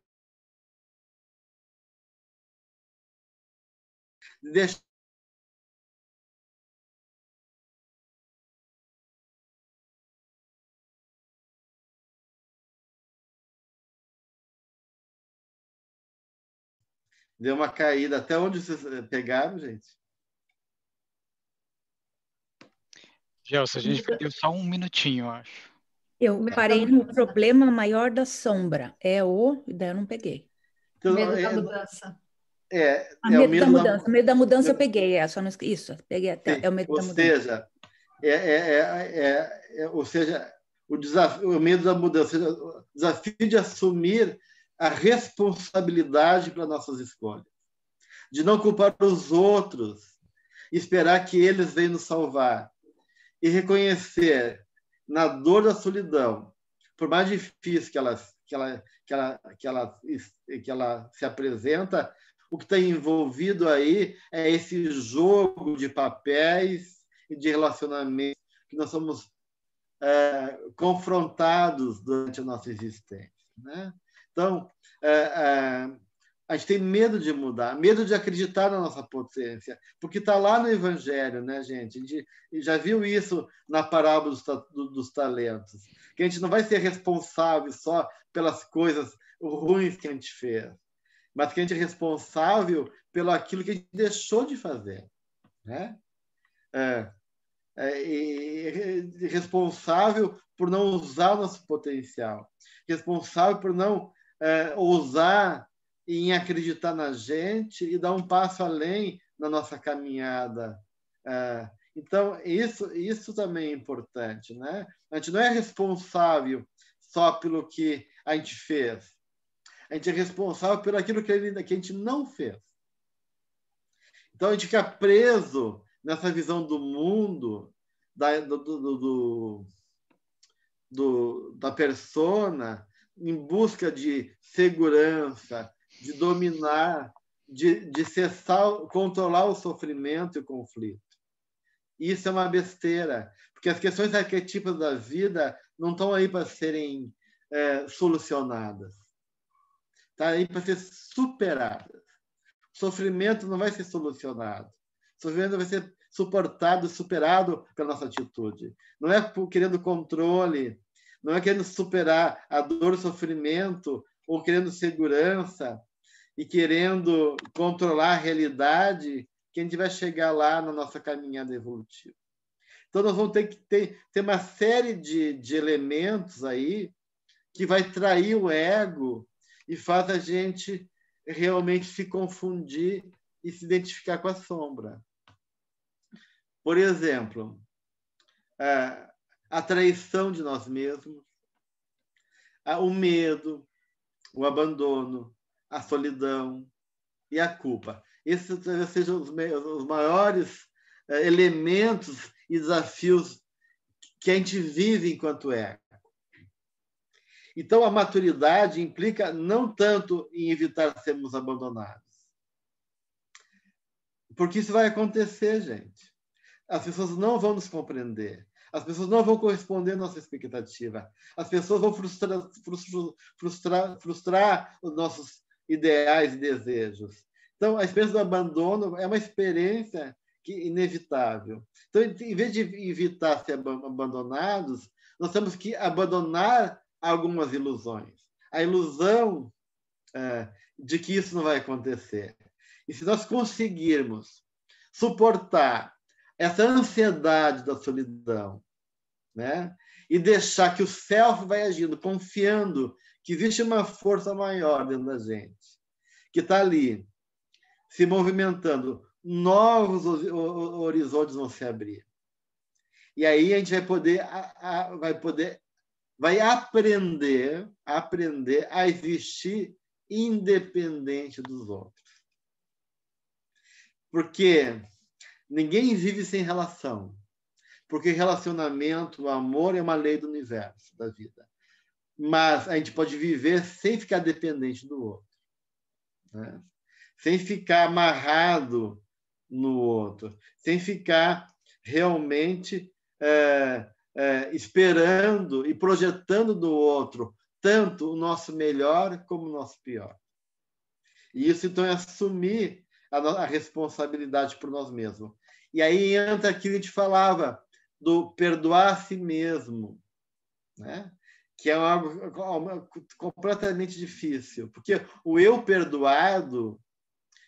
deixar deu uma caída. Até onde vocês pegaram, gente? Gelson, a gente perdeu só um minutinho, eu acho. Eu parei no problema maior da sombra. Daí eu não peguei. Então, Medo da mudança. o Medo medo da mudança. da... O medo da mudança eu peguei. Só não... Isso, peguei até. É o medo da mudança. Ou seja, o desafio, o medo da mudança, o desafio de assumir a responsabilidade para nossas escolhas, de não culpar os outros, esperar que eles venham nos salvar e reconhecer na dor da solidão, por mais difícil que ela se apresenta, o que está envolvido aí é esse jogo de papéis e de relacionamentos que nós somos confrontados durante a nossa existência, né? Então, a gente tem medo de mudar, medo de acreditar na nossa potência, porque está lá no Evangelho, né, gente? A gente já viu isso na parábola dos talentos, que a gente não vai ser responsável só pelas coisas ruins que a gente fez, mas que a gente é responsável pelo aquilo que a gente deixou de fazer, né? Responsável por não usar o nosso potencial, responsável por não ousar em acreditar na gente e dar um passo além na nossa caminhada. Então, isso também é importante, né? A gente não é responsável só pelo que a gente fez. A gente é responsável por aquilo que a gente não fez. Então, a gente fica preso nessa visão do mundo, da persona, em busca de segurança, de dominar, de cessar, controlar o sofrimento e o conflito. Isso é uma besteira, porque as questões arquetípicas da vida não estão aí para serem solucionadas. Está aí para ser superadas. O sofrimento não vai ser solucionado. O sofrimento vai ser suportado, superado pela nossa atitude. Não é querendo controle, não é querendo superar a dor e o sofrimento, ou querendo segurança e querendo controlar a realidade que a gente vai chegar lá na nossa caminhada evolutiva. Então, nós vamos ter que ter uma série de elementos aí que vai trair o ego e faz a gente realmente se confundir e se identificar com a sombra. Por exemplo, a traição de nós mesmos, o medo, o abandono, a solidão e a culpa. Esses talvez sejam os maiores elementos e desafios que a gente vive enquanto ego. Então, a maturidade implica não tanto em evitar sermos abandonados. Porque isso vai acontecer, gente. As pessoas não vão nos compreender. As pessoas não vão corresponder à nossa expectativa. As pessoas vão frustrar os nossos ideais e desejos. Então, a experiência do abandono é uma experiência inevitável. Então, em vez de evitar ser abandonados, nós temos que abandonar algumas ilusões. A ilusão de que isso não vai acontecer. E se nós conseguirmos suportar essa ansiedade da solidão, né? E deixar que o self vai agindo, confiando que existe uma força maior dentro da gente, que está ali, se movimentando, novos horizontes vão se abrir. E aí a gente vai aprender a existir independente dos outros. Porque ninguém vive sem relação. Porque relacionamento, o amor é uma lei do universo, da vida. Mas a gente pode viver sem ficar dependente do outro, né? Sem ficar amarrado no outro, sem ficar realmente esperando e projetando do outro tanto o nosso melhor como o nosso pior. E isso, então, é assumir a responsabilidade por nós mesmos. E aí entra aquilo que a gente falava, do perdoar a si mesmo, né? Que é algo completamente difícil, porque o eu perdoado,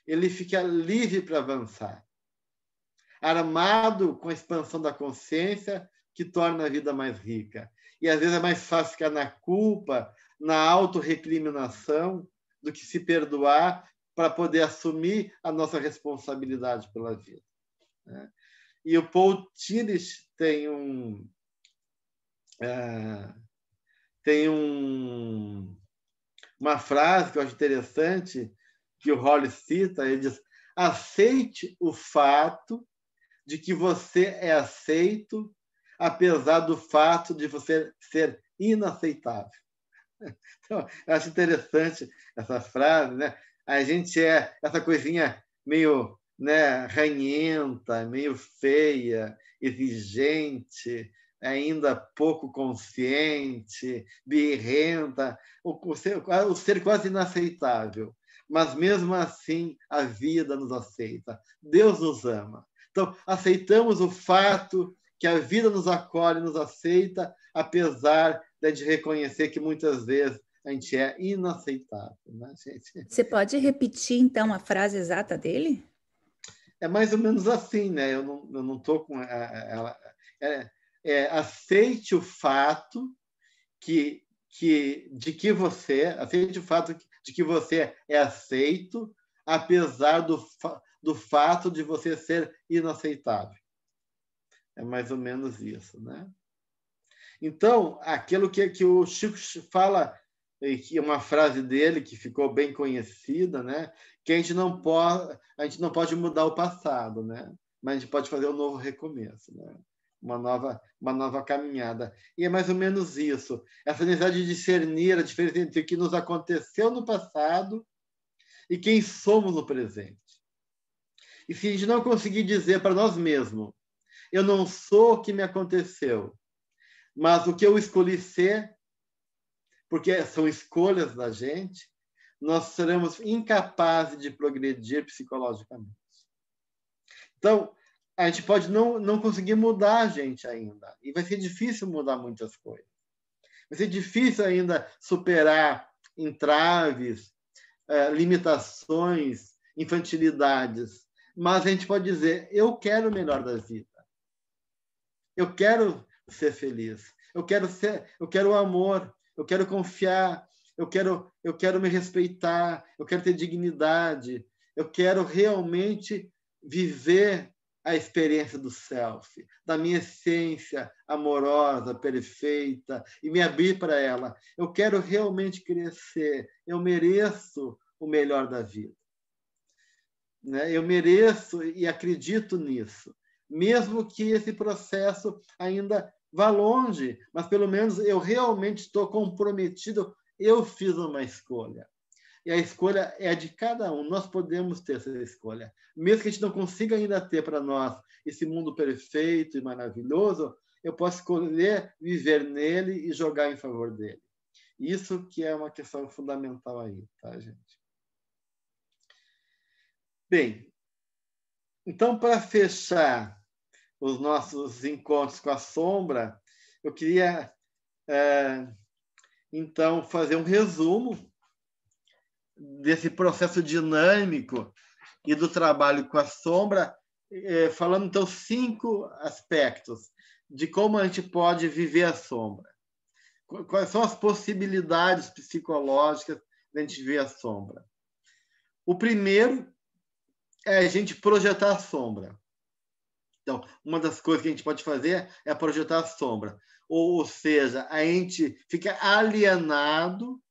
ele fica livre para avançar, armado com a expansão da consciência, que torna a vida mais rica. E às vezes é mais fácil ficar na culpa, na autorrecriminação, do que se perdoar para poder assumir a nossa responsabilidade pela vida, né? E o Paul Tillich tem uma frase que eu acho interessante, que o Hollis cita. Ele diz: aceite o fato de que você é aceito, apesar do fato de você ser inaceitável. Então, eu acho interessante essa frase, né? A gente é essa coisinha meio, né, ranhenta, meio feia, exigente, ainda pouco consciente, birrenta, o ser quase inaceitável. Mas, mesmo assim, a vida nos aceita. Deus nos ama. Então, aceitamos o fato que a vida nos acolhe, nos aceita, apesar de reconhecer que muitas vezes a gente é inaceitável, né, gente? Você pode repetir, então, a frase exata dele? É mais ou menos assim, né? Eu não estou com ela. Aceite o fato de que você é aceito, apesar do fato de você ser inaceitável. É mais ou menos isso, né? Então, aquilo que o Chico fala, que é uma frase dele que ficou bem conhecida, né? Que a gente não pode mudar o passado, né? Mas a gente pode fazer um novo recomeço, né? Uma nova caminhada. E é mais ou menos isso. Essa necessidade de discernir a diferença entre o que nos aconteceu no passado e quem somos no presente. E se a gente não conseguir dizer para nós mesmos: eu não sou o que me aconteceu, mas o que eu escolhi ser, porque são escolhas da gente, nós seremos incapazes de progredir psicologicamente. Então, a gente pode não conseguir mudar a gente ainda. E vai ser difícil mudar muitas coisas. Vai ser difícil ainda superar entraves, limitações, infantilidades. Mas a gente pode dizer: eu quero o melhor da vida. Eu quero ser feliz. Eu quero o amor. Eu quero confiar. Eu quero me respeitar. Eu quero ter dignidade. Eu quero realmente viver a experiência do self, da minha essência amorosa, perfeita, e me abrir para ela. Eu quero realmente crescer. Eu mereço o melhor da vida, né? Eu mereço e acredito nisso, mesmo que esse processo ainda vá longe, mas pelo menos eu realmente estou comprometido. Eu fiz uma escolha. E a escolha é de cada um. Nós podemos ter essa escolha. Mesmo que a gente não consiga ainda ter para nós esse mundo perfeito e maravilhoso, eu posso escolher viver nele e jogar em favor dele. Isso que é uma questão fundamental aí, tá, gente? Bem, então, para fechar os nossos encontros com a sombra, eu queria, então, fazer um resumo desse processo dinâmico e do trabalho com a sombra, falando, então, 5 aspectos de como a gente pode viver a sombra. Quais são as possibilidades psicológicas de a gente ver a sombra? O primeiro é a gente projetar a sombra. Então, uma das coisas que a gente pode fazer é projetar a sombra. Ou seja, a gente fica alienado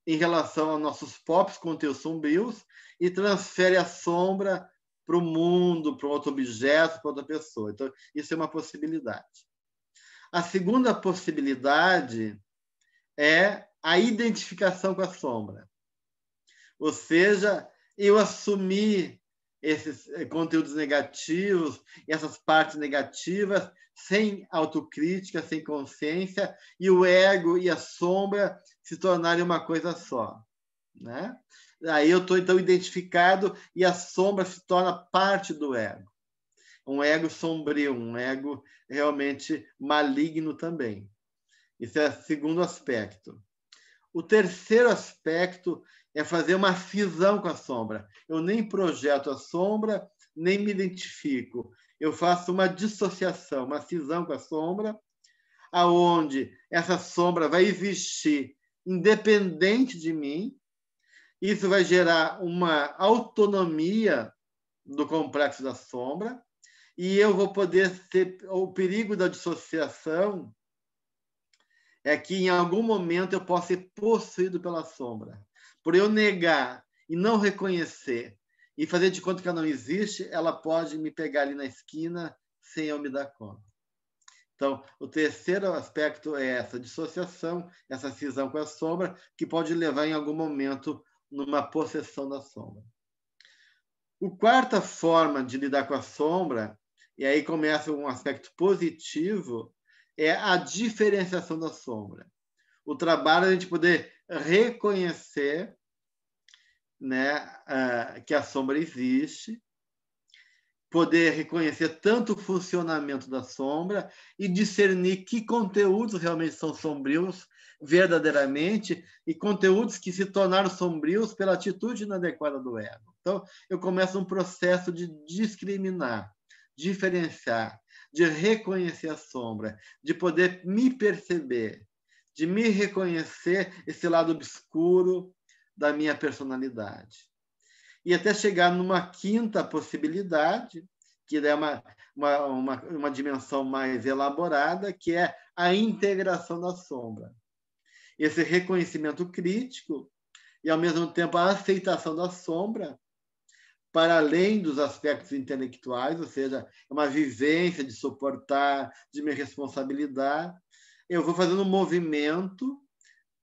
em relação aos nossos próprios conteúdos sombrios e transfere a sombra para o mundo, para outro objeto, para outra pessoa. Então, isso é uma possibilidade. A segunda possibilidade é a identificação com a sombra. Ou seja, eu assumir esses conteúdos negativos, essas partes negativas, sem autocrítica, sem consciência, e o ego e a sombra se tornarem uma coisa só, né? Aí eu estou, então, identificado e a sombra se torna parte do ego. Um ego sombrio, um ego realmente maligno também. Esse é o segundo aspecto. O terceiro aspecto é fazer uma cisão com a sombra. Eu nem projeto a sombra, nem me identifico. Eu faço uma dissociação, uma cisão com a sombra, aonde essa sombra vai existir independente de mim. Isso vai gerar uma autonomia do complexo da sombra e eu vou poder ter o perigo da dissociação é que em algum momento eu possa ser possuído pela sombra. Por eu negar e não reconhecer e fazer de conta que ela não existe, ela pode me pegar ali na esquina sem eu me dar conta. Então, o terceiro aspecto é essa dissociação, essa cisão com a sombra, que pode levar em algum momento numa possessão da sombra. A quarta forma de lidar com a sombra, e aí começa um aspecto positivo, é a diferenciação da sombra. O trabalho é a gente poder reconhecer, né, que a sombra existe, poder reconhecer tanto o funcionamento da sombra e discernir que conteúdos realmente são sombrios verdadeiramente e conteúdos que se tornaram sombrios pela atitude inadequada do ego. Então, eu começo um processo de discriminar, diferenciar, de reconhecer a sombra, de poder me perceber, de me reconhecer esse lado obscuro da minha personalidade. E até chegar numa quinta possibilidade, que é uma dimensão mais elaborada, que é a integração da sombra. Esse reconhecimento crítico e, ao mesmo tempo, a aceitação da sombra, para além dos aspectos intelectuais, ou seja, uma vivência de suportar, de me responsabilizar, eu vou fazendo um movimento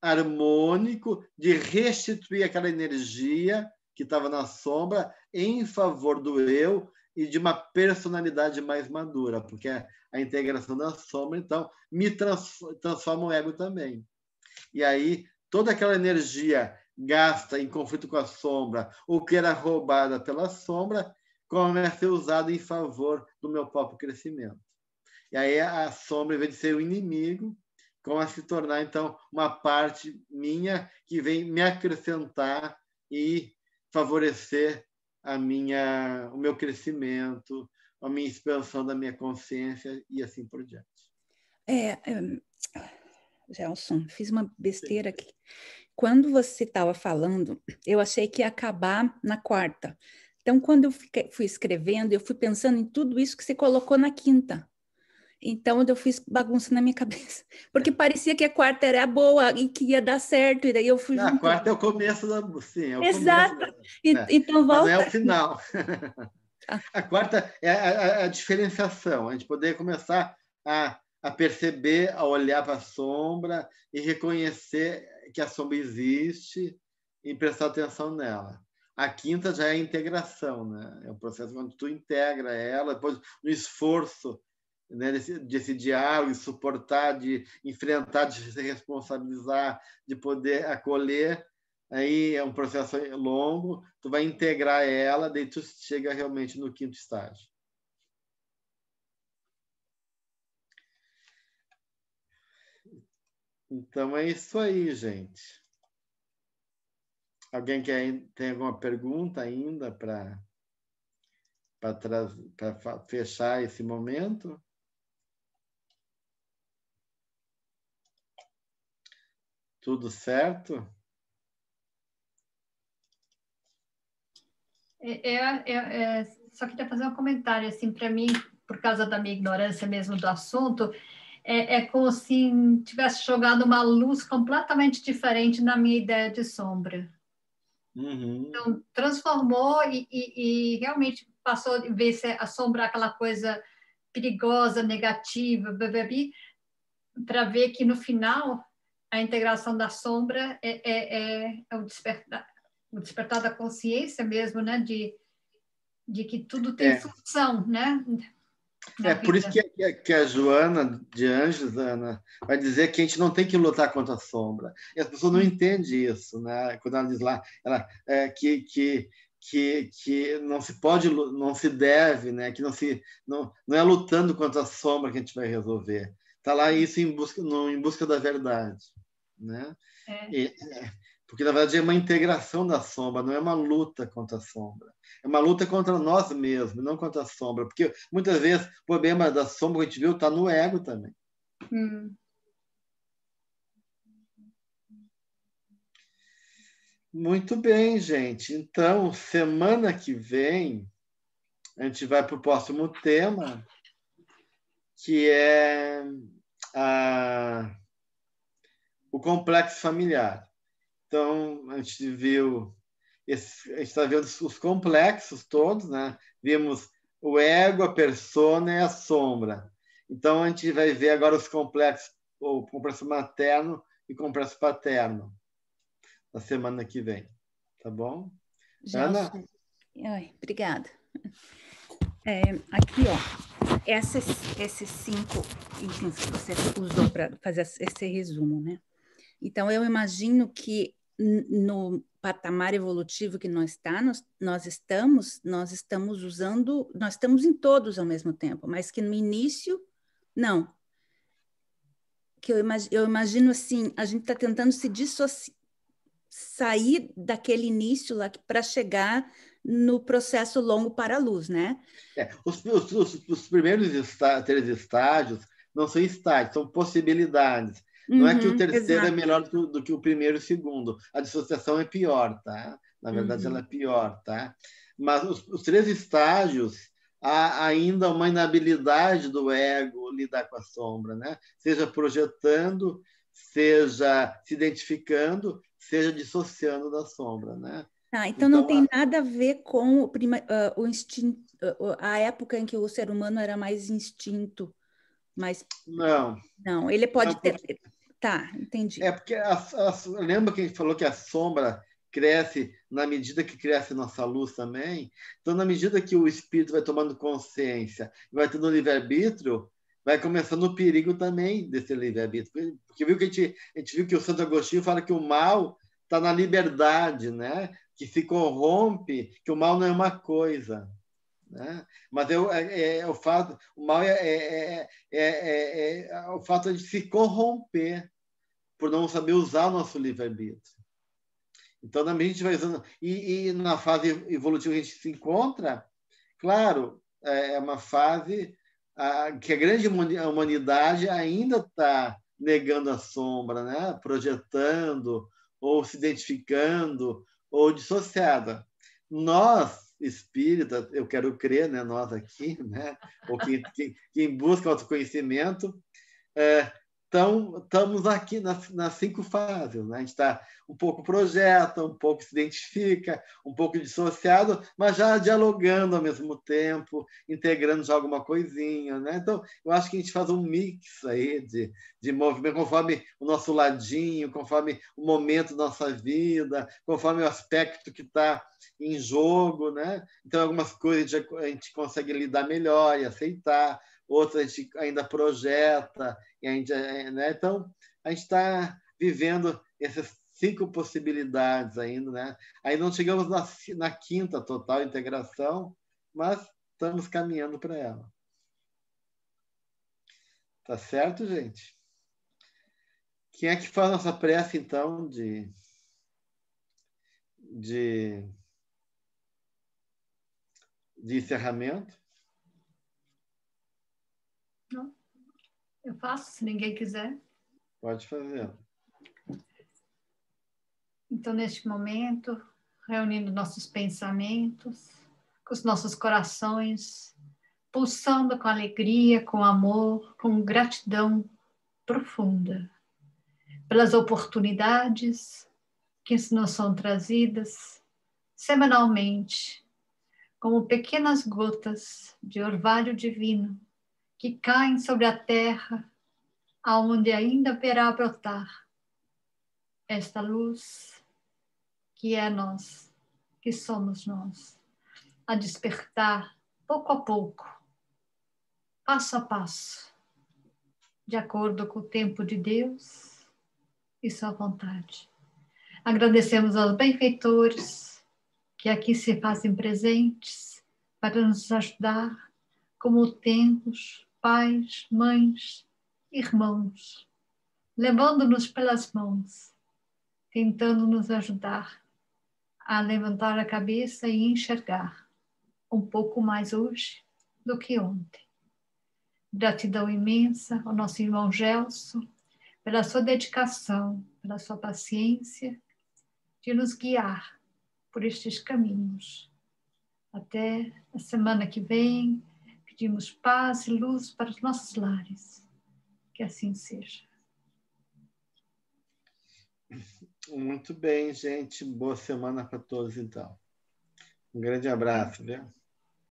harmônico de restituir aquela energia que estava na sombra em favor do eu e de uma personalidade mais madura, porque a integração da sombra, então, me transforma o ego também. E aí, toda aquela energia gasta em conflito com a sombra, ou que era roubada pela sombra, começa a ser usada em favor do meu próprio crescimento. E aí a sombra, em vez de ser o inimigo, começa a se tornar, então, uma parte minha que vem me acrescentar e favorecer o meu crescimento, a minha expansão da minha consciência e assim por diante. Gelson, fiz uma besteira aqui. Quando você estava falando, eu achei que ia acabar na quarta. Então, quando eu fui escrevendo, eu fui pensando em tudo isso que você colocou na quinta. Então, eu fiz bagunça na minha cabeça. Porque parecia que a quarta era boa e que ia dar certo. E daí eu fui juntando. A quarta é o começo da... Sim, é o Exato. começo. Então, volta. Mas não é o final. A quarta é a diferenciação. A gente poder começar a perceber, a olhar para a sombra e reconhecer que a sombra existe e prestar atenção nela. A quinta já é a integração, né? É um processo quando tu integra ela, depois no esforço, né, desse diálogo, de suportar, de enfrentar, de se responsabilizar, de poder acolher. Aí é um processo longo, tu vai integrar ela, daí tu chega realmente no quinto estágio. Então é isso aí, gente. Alguém tem alguma pergunta ainda para fechar esse momento? Tudo certo? Só queria fazer um comentário, assim, para mim, por causa da minha ignorância mesmo do assunto, é como se tivesse jogado uma luz completamente diferente na minha ideia de sombra. Uhum. Então, transformou e realmente passou a ver se a sombra aquela coisa perigosa, negativa, para ver que no final a integração da sombra é o despertar da consciência mesmo, né? De que tudo tem função, né? na por isso vida. que a Joana de Anjos, Ana, vai dizer que a gente não tem que lutar contra a sombra. E as pessoas não entendem isso, né? Quando ela diz lá que não se pode, não se deve, né? Que não é lutando contra a sombra que a gente vai resolver. Está lá isso em busca da verdade, né? Porque, na verdade, é uma integração da sombra, não é uma luta contra a sombra. É uma luta contra nós mesmos, não contra a sombra. Porque, muitas vezes, o problema da sombra que a gente viu está no ego também. Muito bem, gente. Então, semana que vem, a gente vai para o próximo tema, que é o complexo familiar. Então, a gente está vendo os complexos todos, né? Vimos o ego, a persona e a sombra. Então, a gente vai ver agora os complexos, o complexo materno e o complexo paterno, na semana que vem. Tá bom? Ana? Obrigada. Aqui, ó, esses 5 itens que você usou para fazer esse resumo, né? Então, eu imagino que no patamar evolutivo que nós estamos usando, nós estamos em todos ao mesmo tempo, mas que no início, não. Que eu imagino assim, a gente está tentando se dissociar, sair daquele início lá para chegar no processo longo para a luz, né? Os primeiros 3 estágios não são estágios, são possibilidades. Não é que o terceiro é melhor do que o primeiro e o segundo. A dissociação é pior, tá? Na verdade, ela é pior, tá? Mas os 3 estágios, há ainda uma inabilidade do ego lidar com a sombra, né? Seja projetando, seja se identificando, seja dissociando da sombra, né? Então não tem nada a ver com o instinto, a época em que o ser humano era mais instinto, mas não, ele pode ter. Tá, entendi. Porque lembra que a gente falou que a sombra cresce na medida que cresce nossa luz também? Então, na medida que o espírito vai tomando consciência, vai tendo livre-arbítrio, vai começando o perigo também desse livre-arbítrio. Porque a gente viu que o Santo Agostinho fala que o mal está na liberdade, né? Que se corrompe, que o mal não é uma coisa. Né? Mas o fato, o mal é o fato de se corromper por não saber usar o nosso livre-arbítrio. Então, a gente vai usando. E na fase evolutiva que a gente se encontra, claro, é uma fase que a grande humanidade ainda está negando a sombra, né? Projetando, ou se identificando, ou dissociada. Nós, espíritas, eu quero crer, né? Nós aqui, né? Ou quem busca autoconhecimento, então, estamos aqui nas 5 fases. Né? A gente está um pouco projeta, um pouco se identifica, um pouco dissociado, mas já dialogando ao mesmo tempo, integrando já alguma coisinha. Né? Então, eu acho que a gente faz um mix aí de movimento, conforme o nosso ladinho, conforme o momento da nossa vida, conforme o aspecto que está em jogo. Né? Então, algumas coisas a gente consegue lidar melhor e aceitar, outras a gente ainda projeta, e a gente, né? Então, a gente está vivendo essas 5 possibilidades ainda, né? Ainda não chegamos na 5ª total integração, mas estamos caminhando para ela. Tá certo, gente? Quem é que faz a nossa prece, então, de encerramento? Não. Eu faço, se ninguém quiser. Pode fazer. Então, neste momento, reunindo nossos pensamentos, com os nossos corações, pulsando com alegria, com amor, com gratidão profunda pelas oportunidades que nos são trazidas semanalmente, como pequenas gotas de orvalho divino que caem sobre a terra, aonde ainda haverá brotar esta luz que é nós, que somos nós, a despertar pouco a pouco passo a passo, de acordo com o tempo de Deus e sua vontade. Agradecemos aos benfeitores que aqui se fazem presentes para nos ajudar, como tempos, pais, mães, irmãos, levando-nos pelas mãos, tentando nos ajudar a levantar a cabeça e enxergar um pouco mais hoje do que ontem. Gratidão imensa ao nosso irmão Gelson pela sua dedicação, pela sua paciência de nos guiar por estes caminhos. Até a semana que vem, pedimos paz e luz para os nossos lares. Que assim seja. Muito bem, gente. Boa semana para todos, então. Um grande abraço, viu?